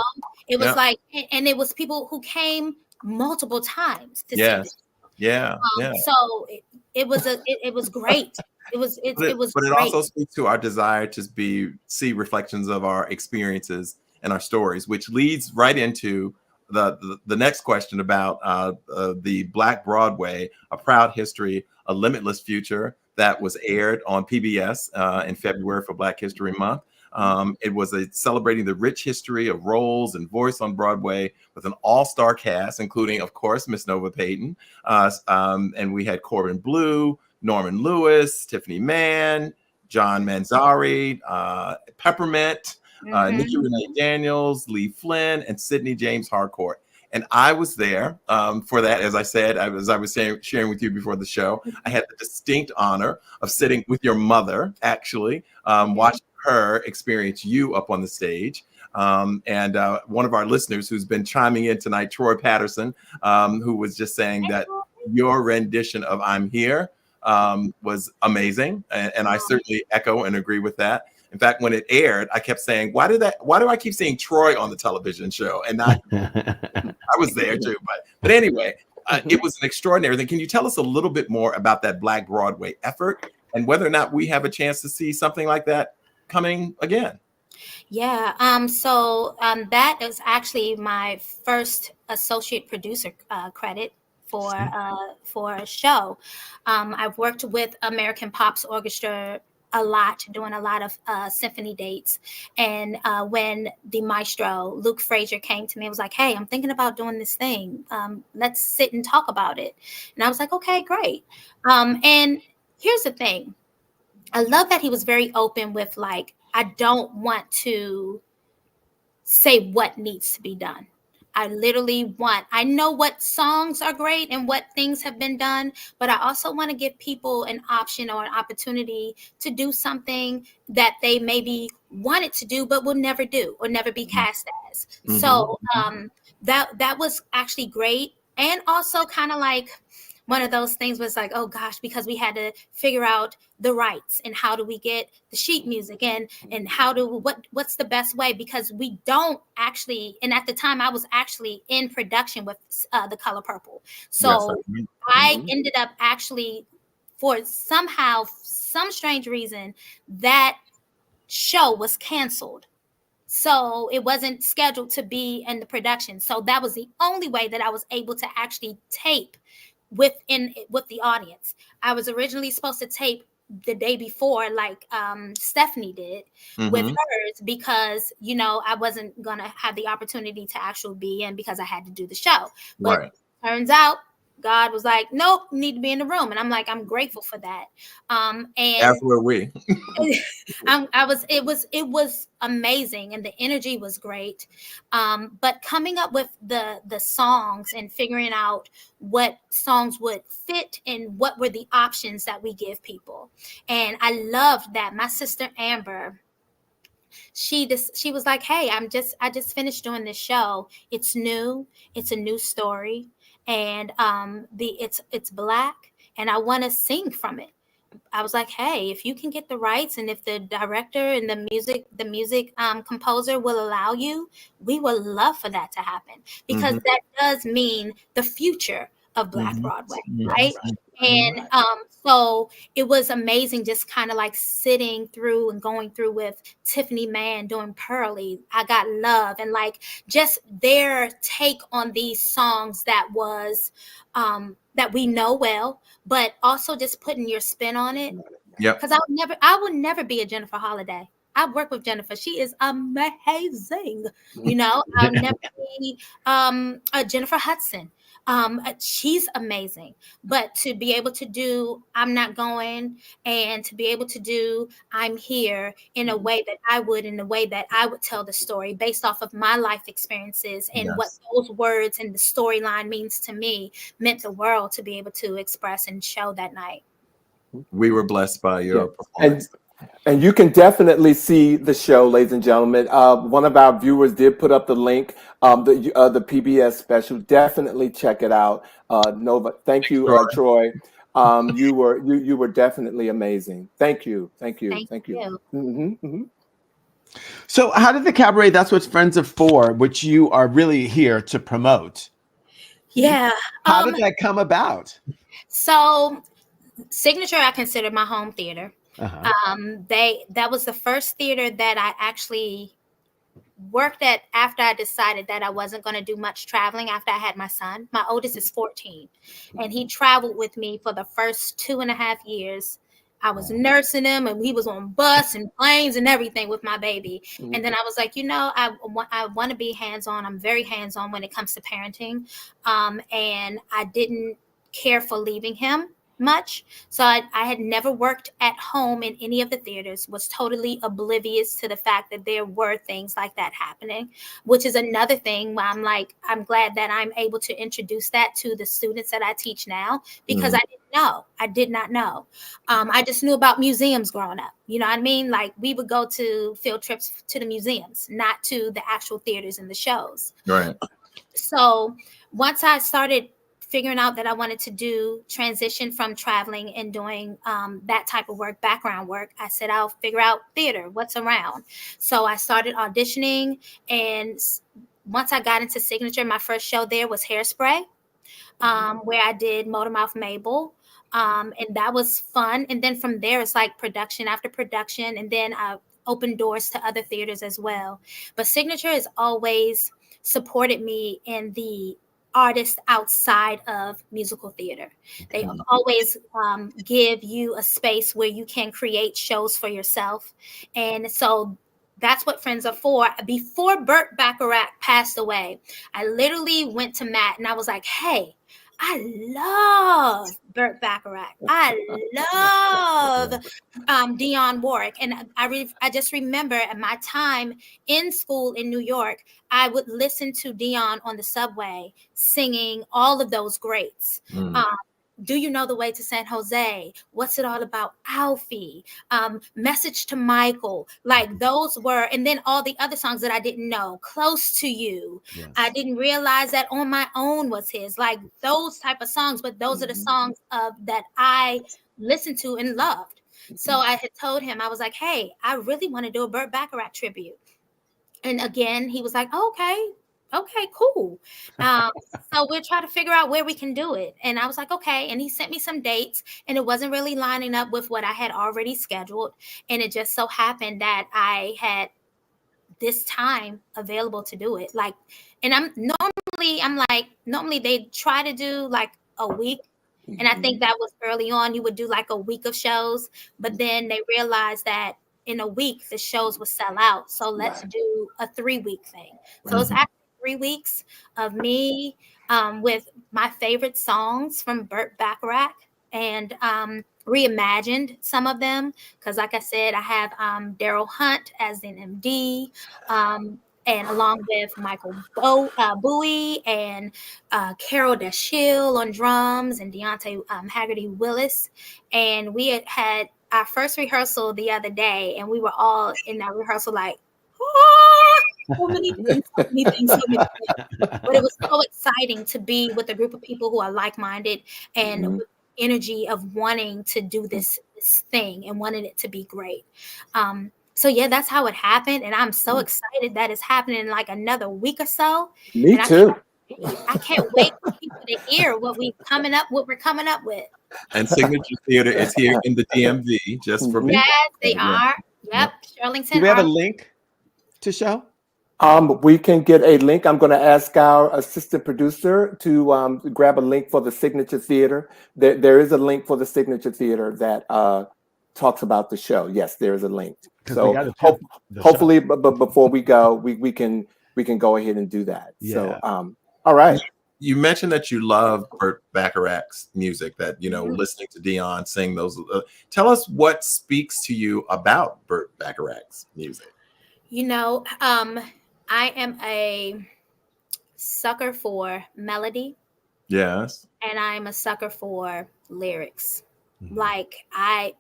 It was like, and it was people who came multiple times to see it.
Yeah.
So it was great. It was
but it also speaks to our desire to see reflections of our experiences and our stories, which leads right into the next question about the Black Broadway, A Proud History, A Limitless Future, that was aired on PBS in February for Black History Month. It was celebrating the rich history of roles and voice on Broadway with an all-star cast, including, of course, Miss Nova Payton. And we had Corbin Bleu, Norman Lewis, Tiffany Mann, John Manzari, Peppermint, Nikki Renee Daniels, Lee Flynn, and Sidney James Harcourt. And I was there for that. As I said, as I was sharing with you before the show, I had the distinct honor of sitting with your mother, actually, watching her experience you up on the stage. And one of our listeners who's been chiming in tonight, Troy Patterson, who was just saying that your rendition of I'm Here was amazing. And I certainly echo and agree with that. In fact, when it aired, I kept saying, why do I keep seeing Troy on the television show? And I was there too. But anyway, it was an extraordinary thing. Can you tell us a little bit more about that Black Broadway effort and whether or not we have a chance to see something like that coming again?
Yeah. So that is actually my first associate producer credit for a show. I've worked with American Pops Orchestra a lot, doing a lot of symphony dates. And when the maestro, Luke Frazier, came to me and was like, hey, I'm thinking about doing this thing. Let's sit and talk about it. And I was like, okay, great. And here's the thing. I love that he was very open with, like, I don't want to say what needs to be done. I know what songs are great and what things have been done, but I also want to give people an option or an opportunity to do something that they maybe wanted to do, but will never do or never be cast as. So that was actually great. And also kind of like one of those things was like, oh gosh, because we had to figure out the rights and how do we get the sheet music and what's the best way, because we don't actually, and at the time I was actually in production with the Color Purple. So I ended up actually, for some strange reason, that show was canceled. So it wasn't scheduled to be in the production. So that was the only way that I was able to actually tape with the audience. I was originally supposed to tape the day before, like Stephanie did with hers, because I wasn't gonna have the opportunity to actually be in because I had to do the show. But turns out God was like, nope, you need to be in the room. And I'm like, I'm grateful for that. And
as were we.
It was amazing, and the energy was great. But coming up with the songs and figuring out what songs would fit and what were the options that we give people. And I loved that my sister Amber, she was like, hey, I just finished doing this show. It's new. It's a new story. And it's Black, and I want to sing from it. I was like, hey, if you can get the rights, and if the director and the music composer will allow you, we would love for that to happen, because that does mean the future of Black Broadway, right? And so it was amazing, just kind of like sitting through and going through with Tiffany Mann doing Pearly, I Got Love, and like just their take on these songs that was that we know well, but also just putting your spin on it.
Yeah.
Because I would never be a Jennifer Holliday. I work with Jennifer. She is amazing. You know, I'll never be a Jennifer Hudson. She's amazing. But to be able to do I'm Not Going, and to be able to do I'm Here in a way that I would, in a way that I would tell the story based off of my life experiences and what those words and the storyline means to me, meant the world to be able to express and show that night.
We were blessed by your performance.
And you can definitely see the show, ladies and gentlemen. One of our viewers did put up the link, the PBS special. Definitely check it out. Nova, thank you, Troy. You were definitely amazing. Thank you.
So, how did the cabaret That's What Friends Are For, which you are really here to promote?
Yeah.
How did that come about?
So, Signature, I consider my home theater. That was the first theater that I actually worked at after I decided that I wasn't going to do much traveling after I had my son. My oldest is 14, and he traveled with me for the first 2.5 years. I was nursing him, and he was on bus and planes and everything with my baby. And then I was like, I want to be hands-on. I'm very hands-on when it comes to parenting. And I didn't care for leaving him much. So I had never worked at home in any of the theaters, was totally oblivious to the fact that there were things like that happening, which is another thing where I'm like, I'm glad that I'm able to introduce that to the students that I teach now, because I did not know. I just knew about museums growing up. You know what I mean? Like, we would go to field trips to the museums, not to the actual theaters and the shows.
Right.
So once I started figuring out that I wanted to transition from traveling and doing that type of work, background work, I said, I'll figure out theater, what's around. So I started auditioning, and once I got into Signature, my first show there was Hairspray, where I did Motormouth Mabel. And that was fun. And then from there, it's like production after production. And then I opened doors to other theaters as well. But Signature has always supported me in the artists outside of musical theater. They always give you a space where you can create shows for yourself. And so that's what Friends Are For. Before Burt Bacharach passed away, I literally went to Matt and I was like, hey, I love Burt Bacharach. I love Dionne Warwick. And I just remember at my time in school in New York, I would listen to Dionne on the subway singing all of those greats. Do You Know the Way to San Jose? What's It All About? Alfie, Message to Michael. Like, those were, and then all the other songs that I didn't know, Close to You. Yes. I didn't realize that On My Own was his, like those type of songs, but those are the songs that I listened to and loved. So I had told him, I was like, hey, I really want to do a Burt Bacharach tribute. And again, he was like, okay, cool. So we'll try to figure out where we can do it. And I was like, okay. And he sent me some dates, and it wasn't really lining up with what I had already scheduled. And it just so happened that I had this time available to do it. Like, and normally they try to do like a week. And I think that was early on, you would do like a week of shows, but then they realized that in a week, the shows would sell out. So let's do a 3-week thing. So it's actually 3 weeks of me with my favorite songs from Burt Bacharach, and reimagined some of them. Because like I said, I have Daryl Hunt as an MD, and along with Michael Bowie and Carol Dashiell on drums, and Deontay Haggerty Willis. And we had our first rehearsal the other day, and we were all in that rehearsal like, oh, so many things, so many things, so many things. But it was so exciting to be with a group of people who are like-minded and with energy of wanting to do this thing and wanting it to be great. So yeah, that's how it happened, and I'm so excited that it's happening in like another week or so.
Me
and
too.
I can't wait for people to hear what we're coming up with.
And Signature Theater is here in the DMV, just for
Yes, they are. Yep, Shirlington.
Do we have a link to show?
We can get a link. I'm going to ask our assistant producer to grab a link for the Signature Theater. There is a link for the Signature Theater that talks about the show. Yes, there is a link. So hopefully, but before we go, we can go ahead and do that. Yeah. So all right.
You mentioned that you love Burt Bacharach's music, that, listening to Dion sing those. Tell us what speaks to you about Burt Bacharach's music.
I am a sucker for melody.
Yes.
And I'm a sucker for lyrics. Like I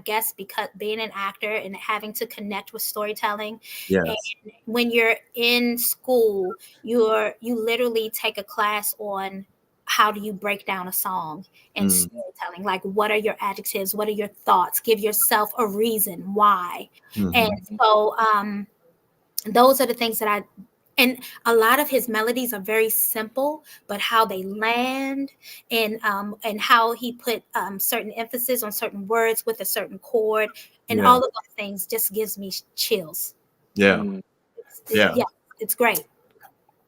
guess because being an actor and having to connect with storytelling.
Yes.
And when you're in school, you literally take a class on how do you break down a song and storytelling. Like, what are your adjectives? What are your thoughts? Give yourself a reason why. And so those are the things that and a lot of his melodies are very simple, but how they land and how he put certain emphasis on certain words with a certain chord and all of those things just gives me chills.
Yeah.
It's great.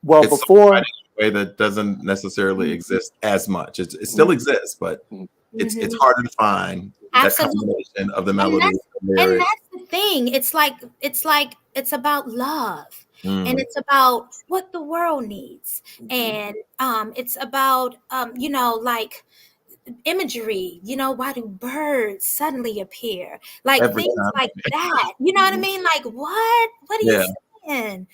Well,
it's
before
in a way that doesn't necessarily exist as much. It still exists, but it's harder to find that combination of the melody
and that's the thing. It's about love. And it's about what the world needs. And it's about, like imagery, why do birds suddenly appear? Like things like that. You know what I mean? Like, what are you saying?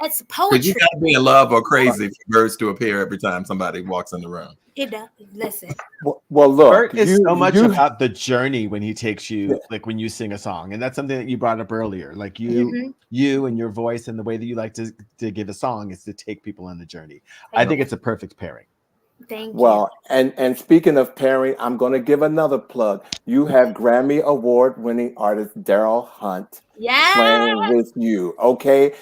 It's poetry.
You gotta be in love or crazy for birds to appear every time somebody walks in the room.
It does. Listen.
Well, look,
Burt is so much about the journey when he takes you, like when you sing a song, and that's something that you brought up earlier. Like you and your voice and the way that you like to give a song is to take people on the journey. I think it's a perfect pairing.
Thank you.
Well, and speaking of pairing, I'm going to give another plug. You have Grammy Award-winning artist Daryl Hunt playing with you. Okay,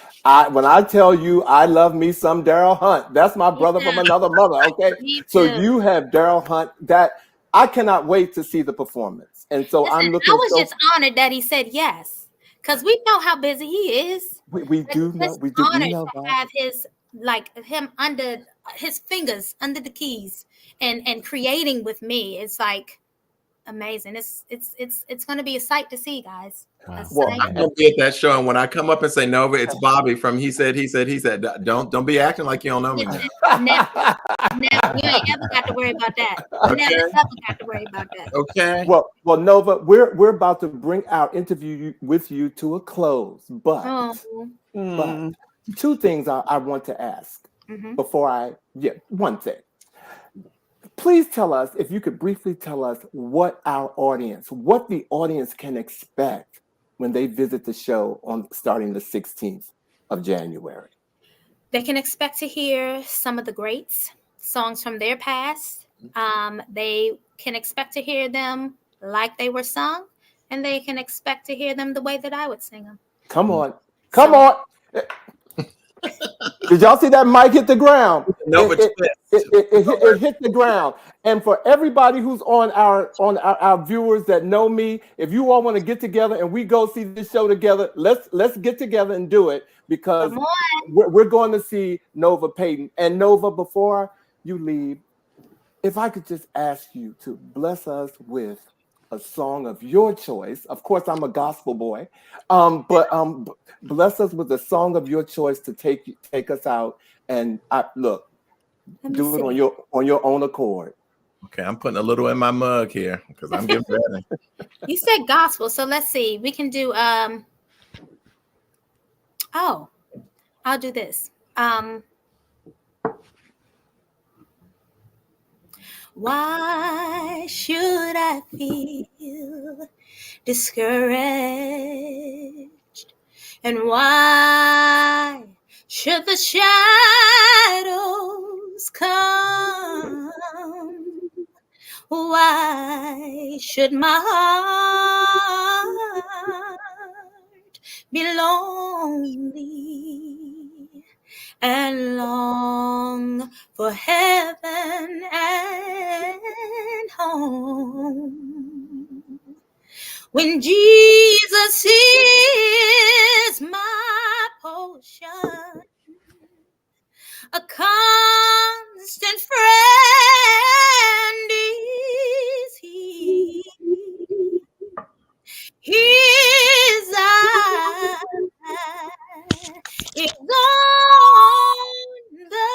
when I tell you I love me some Daryl Hunt, that's my brother from another mother. Okay, so you have Daryl Hunt. That I cannot wait to see the performance, and so I'm looking.
I was just honored that he said yes, because we know how busy he is.
We do know. We know
to have him under his fingers under the keys and creating with me. It's like amazing. It's going to be a sight to see, guys.
Wow. Well, I'm gonna be at that show, and when I come up and say Nova, it's Bobby from He Said. Don't be acting like you don't know me.
Never. You ain't ever got to worry about that.
Okay.
Never ever got to worry about that.
Okay.
Well, Nova, we're about to bring our interview with you to a close, but two things I want to ask before one thing. Please tell us, if you could briefly tell us what the audience can expect when they visit the show starting the 16th of January.
They can expect to hear some of the greats, songs from their past. They can expect to hear them like they were sung, and they can expect to hear them the way that I would sing them.
Come on. Did y'all see that mic hit the ground?
No,
it hit the ground. And for everybody who's on our viewers that know me, if you all want to get together and we go see this show together, let's get together and do it, because we're going to see Nova Payton. And Nova, before you leave, if I could just ask you to bless us with a song of your choice. Of course, I'm a gospel boy, but bless us with a song of your choice to take us out. And do it on your own accord.
Okay, I'm putting a little in my mug here because I'm getting ready.
You said gospel, so let's see. We can do. I'll do this. Why should should I feel discouraged? And why should the shadows come? Why should my heart be lonely and long for heaven and home? When Jesus is my portion, a constant friend is he. His eye is on the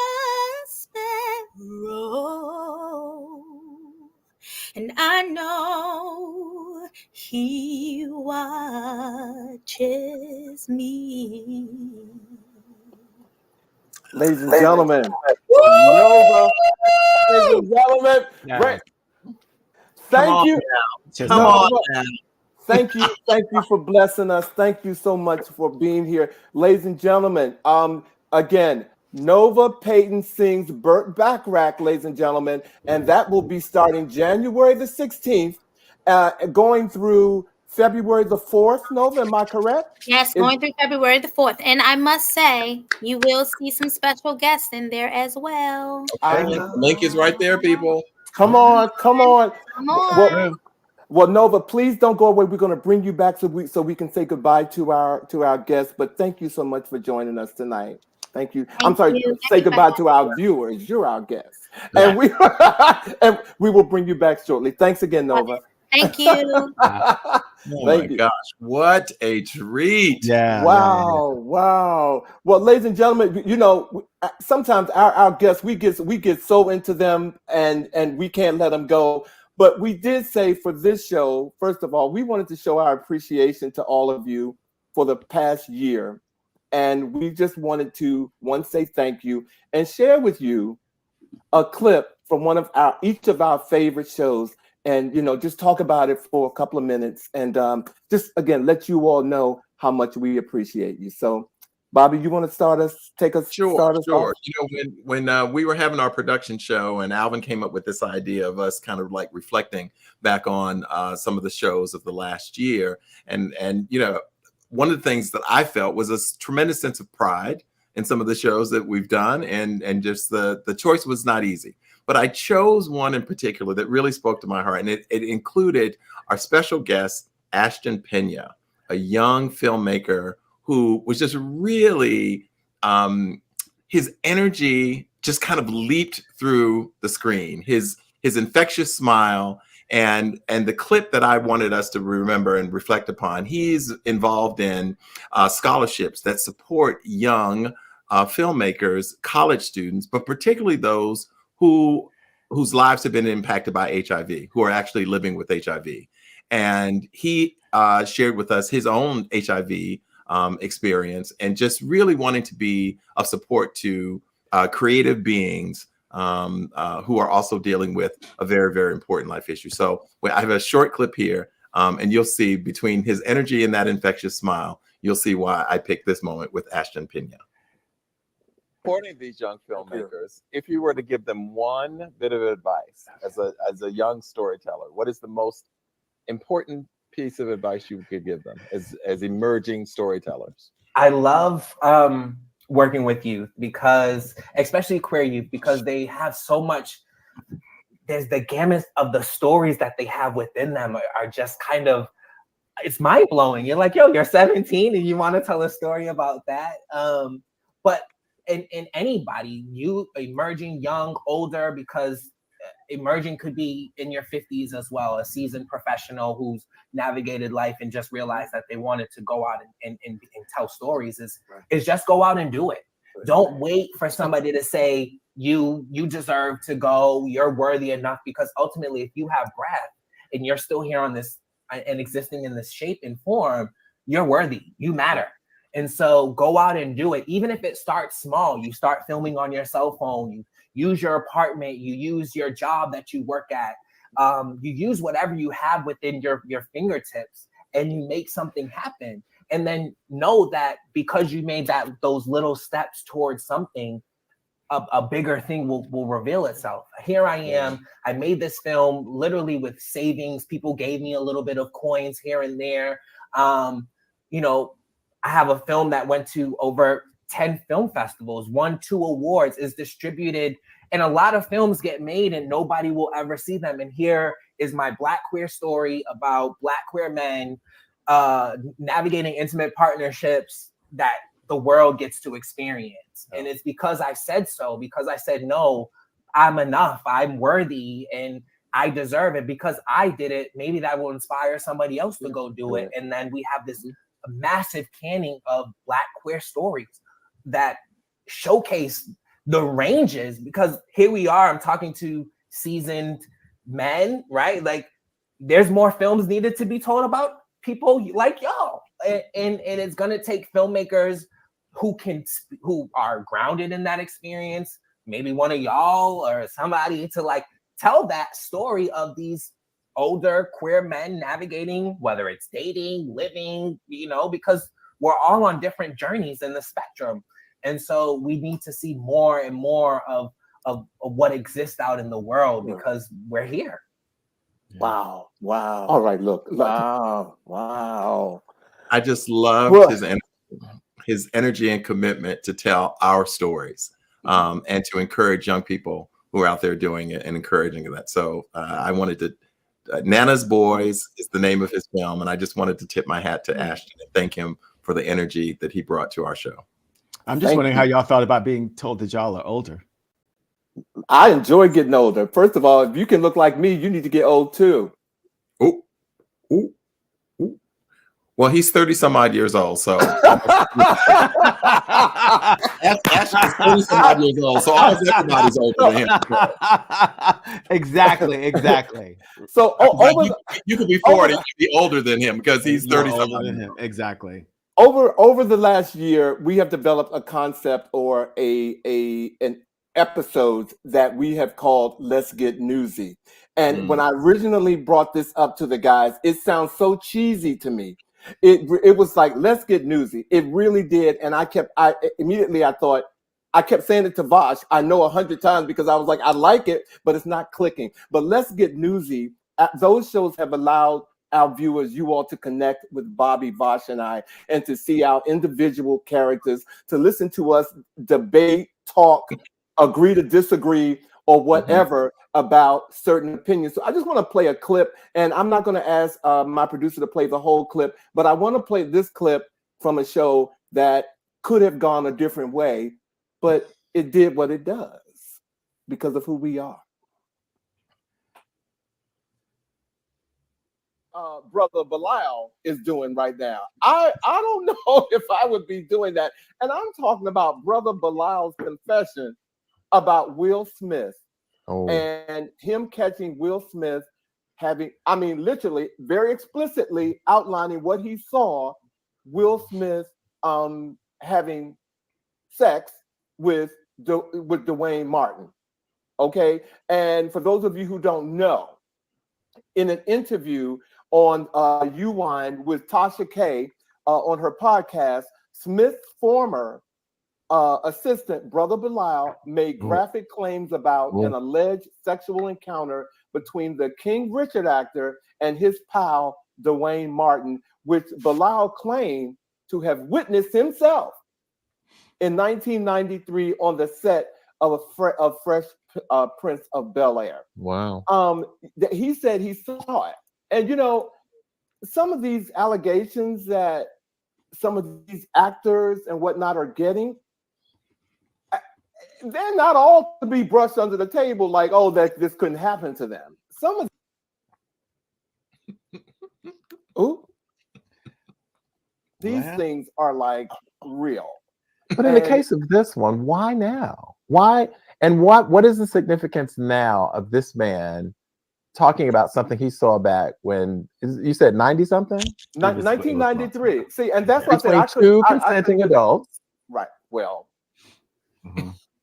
sparrow, and I know he watches me.
Ladies and gentlemen, Nova, ladies and gentlemen,
Yes.
thank you.
Come on now.
Thank you for blessing us. Thank you so much for being here, ladies and gentlemen. Again, Nova Payton sings Burt Bacharach, ladies and gentlemen, and that will be starting January the 16th, going through February the 4th. Nova, am I correct?
Yes, going through February the 4th. And I must say, you will see some special guests in there as well.
Okay, link is right there, people.
Come on.
Come on.
Well, Nova, please don't go away. We're going to bring you back so we can say goodbye to our guests. But thank you so much for joining us tonight. Thank you. Say goodbye to our viewers. You're our guests, and we will bring you back shortly. Thanks again, Nova.
Thank you.
Oh my gosh, what a treat!
Yeah.
Wow. Well, ladies and gentlemen, you know, sometimes our guests we get so into them and we can't let them go. But we did say for this show, first of all, we wanted to show our appreciation to all of you for the past year. And we just wanted to, say thank you and share with you a clip from each of our favorite shows. And, you know, just talk about it for a couple of minutes and just, again, let you all know how much we appreciate you. So, Bobby, you want to start us off?
Sure. You know, when we were having our production show and Alvin came up with this idea of us kind of like reflecting back on some of the shows of the last year. And you know, one of the things that I felt was a tremendous sense of pride in some of the shows that we've done. And just the choice was not easy. But I chose one in particular that really spoke to my heart. And it included our special guest, Ashton Pena, a young filmmaker who was just really, his energy just kind of leaped through the screen, his infectious smile, and the clip that I wanted us to remember and reflect upon. He's involved in scholarships that support young filmmakers, college students, but particularly those whose lives have been impacted by HIV, who are actually living with HIV. And he shared with us his own HIV experience and just really wanting to be of support to creative beings who are also dealing with a very, very important life issue. So I have a short clip here and you'll see between his energy and that infectious smile, you'll see why I picked this moment with Ashton Pena. Supporting these young filmmakers, if you were to give them one bit of advice as a young storyteller, what is the most important piece of advice you could give them as emerging storytellers?
I love working with youth, because especially queer youth, because they have so much. There's the gamut of the stories that they have within them are just kind of, it's mind blowing. You're like, yo, you're 17 and you want to tell a story about that. But in anybody, you emerging, young, older, because emerging could be in your 50s as well, a seasoned professional who's navigated life and just realized that they wanted to go out and tell stories, is just go out and do it. Don't wait for somebody to say you deserve to go, you're worthy enough, because ultimately if you have breath and you're still here on this and existing in this shape and form, you're worthy, you matter. And so go out and do it. Even if it starts small, you start filming on your cell phone, you use your apartment, you use your job that you work at, You use whatever you have within your fingertips and you make something happen. And then know that because you made those little steps towards something, a bigger thing will reveal itself. Here I am. I made this film literally with savings. People gave me a little bit of coins here and there. You know, I have a film that went to over 10 film festivals, won 2 awards, is distributed, and a lot of films get made and nobody will ever see them. And here is my Black queer story about Black queer men navigating intimate partnerships that the world gets to experience. And it's because I said so, because I said, no, I'm enough, I'm worthy, and I deserve it. Because I did it, maybe that will inspire somebody else to go do it. And then we have this massive canning of Black queer stories that showcase the ranges, because here we are, I'm talking to seasoned men, right? Like, there's more films needed to be told about people like y'all. And it's gonna take filmmakers who are grounded in that experience, maybe one of y'all or somebody, to like tell that story of these older queer men navigating, whether it's dating, living, you know, because we're all on different journeys in the spectrum. And so we need to see more and more of what exists out in the world, because we're here.
Wow. All right, look. Wow.
I just love his energy and commitment to tell our stories, and to encourage young people who are out there doing it and encouraging that. So I wanted to, Nana's Boys is the name of his film, and I just wanted to tip my hat to Ashton and thank him for the energy that he brought to our show.
I'm just wondering how y'all felt about being told that y'all are older.
I enjoy getting older. First of all, if you can look like me, you need to get old too.
Ooh. Well, he's 30 some odd years old, so Ashton's 30 some odd years old, so almost everybody's older than him.
Exactly.
So
you could be 40, you could be older than him because he's 30 some odd than him.
Exactly.
Over the last year, we have developed a concept or an episode that we have called Let's Get Newsy. And when I originally brought this up to the guys, it sounds so cheesy to me. It was like, let's get newsy. It really did. And I kept saying it to Vosh, I know 100 times, because I was like, I like it, but it's not clicking. But let's get newsy. Those shows have allowed our viewers, you all, to connect with Bobby, Vosh, and I, and to see our individual characters, to listen to us debate, talk, agree to disagree, or whatever about certain opinions. So I just want to play a clip, and I'm not going to ask my producer to play the whole clip, but I want to play this clip from a show that could have gone a different way, but it did what it does because of who we are. Brother Bilal is doing right now. I don't know if I would be doing that. And I'm talking about Brother Bilal's confession about Will Smith and him catching Will Smith literally, very explicitly outlining what he saw Will Smith having sex with Dwayne Martin. Okay. And for those of you who don't know, in an interview on Uwine with Tasha K on her podcast, Smith's former assistant, Brother Bilal, made graphic claims about an alleged sexual encounter between the King Richard actor and his pal, Dwayne Martin, which Bilal claimed to have witnessed himself in 1993 on the set of Fresh Prince of Bel-Air.
Wow.
He said he saw it. And, you know, some of these allegations that some of these actors and whatnot are getting, they're not all to be brushed under the table like, oh, that this couldn't happen to them. Some of these things are like real.
But in the case of this one, why now? Why? And what is the significance now of this man talking about something he saw back when you said 90 something?
1993. See, and that's what
I said. Two consenting adults.
Right. Well.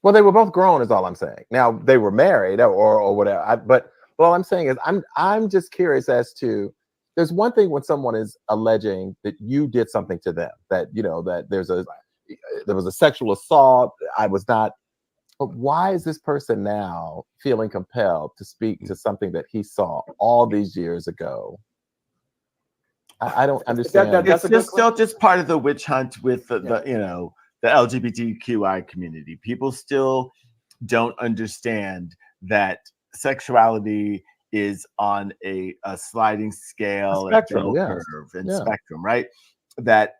Well, they were both grown, is all I'm saying. Now they were married or whatever. But Well, I'm saying is I'm just curious as to, there's one thing when someone is alleging that you did something to them, that that there was a sexual assault. I was not. But why is this person now feeling compelled to speak to something that he saw all these years ago? I don't understand.
It's just still just part of the witch hunt with the LGBTQI community. People still don't understand that sexuality is on a sliding scale,
spectrum,
curve, and spectrum, right? That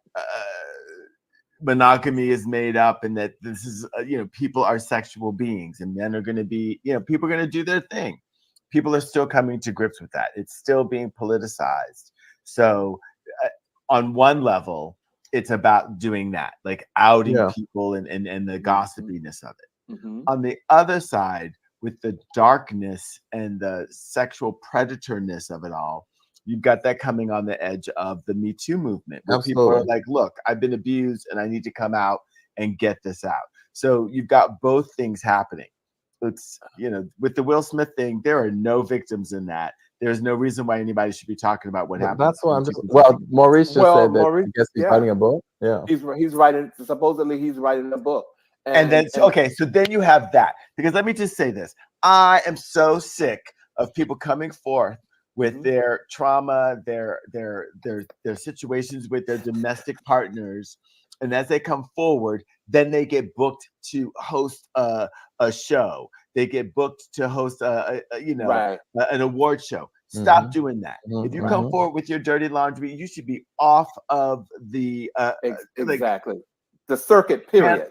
monogamy is made up, and that this is people are sexual beings, and men are going to be people are going to do their thing. People are still coming to grips with that. It's still being politicized. So on one level, it's about doing that, like outing people and the gossipiness of it. On the other side, with the darkness and the sexual predatorness of it all, you've got that coming on the edge of the Me Too movement, where people are like, look, I've been abused and I need to come out and get this out. So you've got both things happening. It's, with the Will Smith thing, there are no victims in that. There's no reason why anybody should be talking about what happened.
That's why I'm just, Maurice just said that I guess he's writing a book. Yeah.
He's writing, supposedly he's writing a book.
So then you have that, because let me just say this. I am so sick of people coming forth with their trauma, their situations with their domestic partners. And as they come forward, then they get booked to host a show. They get booked to host an award show. Stop doing that. If you come forward with your dirty laundry, you should be off of the
the circuit, period.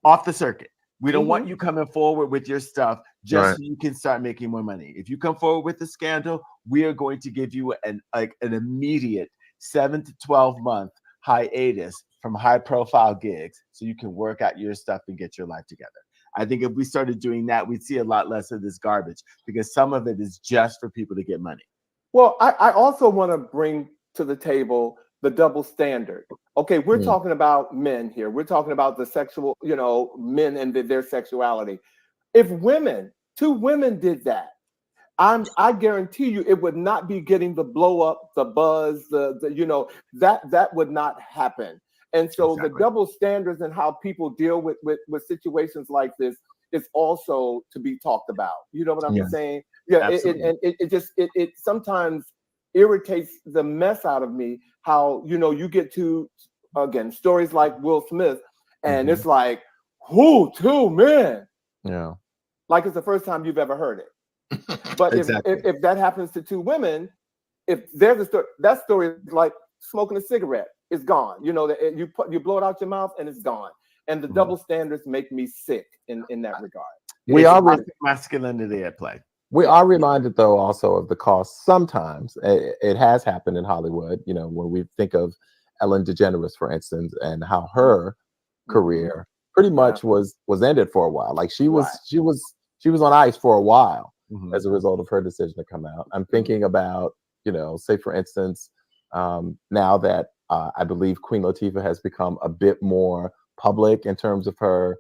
Off the circuit. We don't want you coming forward with your stuff just so you can start making more money. If you come forward with a scandal, we are going to give you an immediate 7 to 12 month hiatus from high profile gigs so you can work out your stuff and get your life together. I think if we started doing that, we'd see a lot less of this garbage, because some of it is just for people to get money.
Well, I also want to bring to the table the double standard. Okay, we're talking about men here. We're talking about the sexual, men and their sexuality. If two women did that, I guarantee you it would not be getting the blow up, the buzz, that would not happen. And so the double standards and how people deal with situations like this is also to be talked about. You know what I'm saying? Yeah, it sometimes irritates the mess out of me how you get to, again, stories like Will Smith, and it's like, who, two men?
Yeah,
like it's the first time you've ever heard it. But if that happens to two women, if there's a story, that story is like smoking a cigarette. It's gone. You blow it out your mouth and it's gone. And the double standards make me sick in that regard.
We are masculinity at play.
We are reminded, though, also of the cost. Sometimes it has happened in Hollywood, when we think of Ellen DeGeneres, for instance, and how her career pretty much was ended for a while. Like she was on ice for a while as a result of her decision to come out. I'm thinking about, say, for instance, now that I believe Queen Latifah has become a bit more public in terms of her.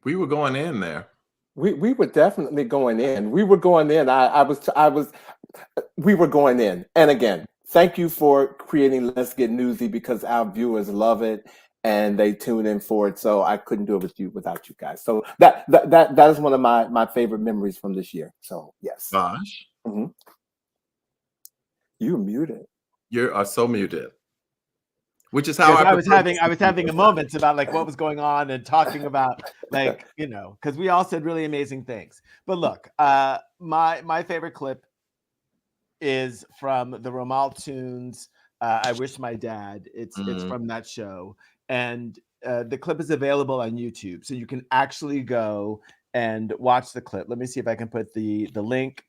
We were going in there.
We were definitely going in. We were going in. We were going in. And again, thank you for creating Let's Get Newsy, because our viewers love it and they tune in for it. So I couldn't do it without you guys. So that is one of my favorite memories from this year. So yes.
Gosh.
You're muted.
You are so muted. Which is how
I was having a moment about like what was going on and talking about because we all said really amazing things. But look, my favorite clip is from the Ramal Tunes. I Wish My Dad. It's from that show, and the clip is available on YouTube, so you can actually go and watch the clip. Let me see if I can put the link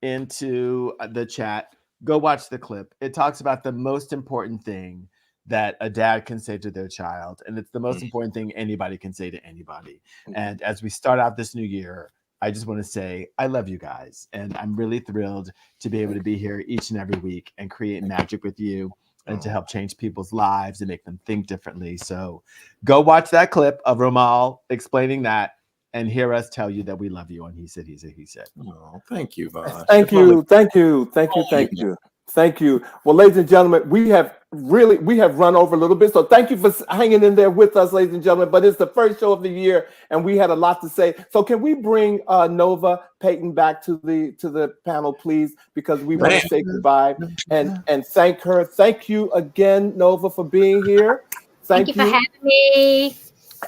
into the chat. Go watch the clip. It talks about the most important thing that a dad can say to their child, and it's the most important thing anybody can say to anybody. And as we start out this new year, I just want to say I love you guys, and I'm really thrilled to be able to be here each and every week and create magic with you and to help change people's lives and make them think differently. So go watch that clip of Ramal explaining that and hear us tell you that we love you on He Said, He Said, He Said.
Oh, thank you, Vosh.
Thank you. Thank you. Thank you. Thank you. Thank you. Well, ladies and gentlemen, we have run over a little bit. So thank you for hanging in there with us, ladies and gentlemen. But it's the first show of the year, and we had a lot to say. So can we bring Nova Payton back to the panel, please? Because we want to say goodbye and thank her. Thank you again, Nova, for being here.
Thank you for having me.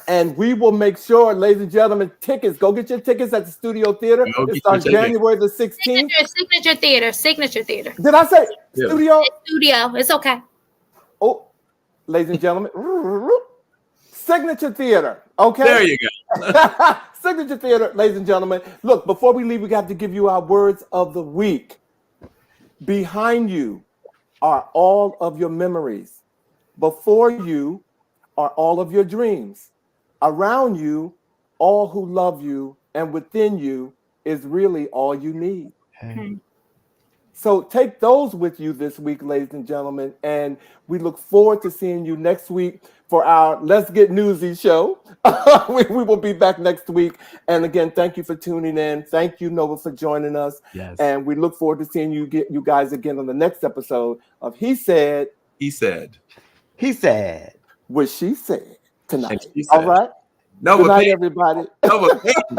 And we will make sure, ladies and gentlemen, tickets. Go get your tickets at the Studio Theater. It's on January the 16th.
Signature Theater.
Did I say Studio?
Studio. It's okay.
Oh, ladies and gentlemen, Signature Theater. Okay.
There you go.
Signature Theater, ladies and gentlemen. Look, before we leave, we got to give you our words of the week. Behind you are all of your memories. Before you are all of your dreams. Around you, all who love you, and within you is really all you need.
Hey.
So take those with you this week, ladies and gentlemen, and we look forward to seeing you next week for our Let's Get Newsy show. we will be back next week. And again, thank you for tuning in. Thank you, Nova, for joining us.
Yes.
And we look forward to seeing you guys again on the next episode of He Said.
He said.
He said.
What she said tonight.
She said.
All right.
Nova
Good night,
Payton.
everybody.
Nova Payton.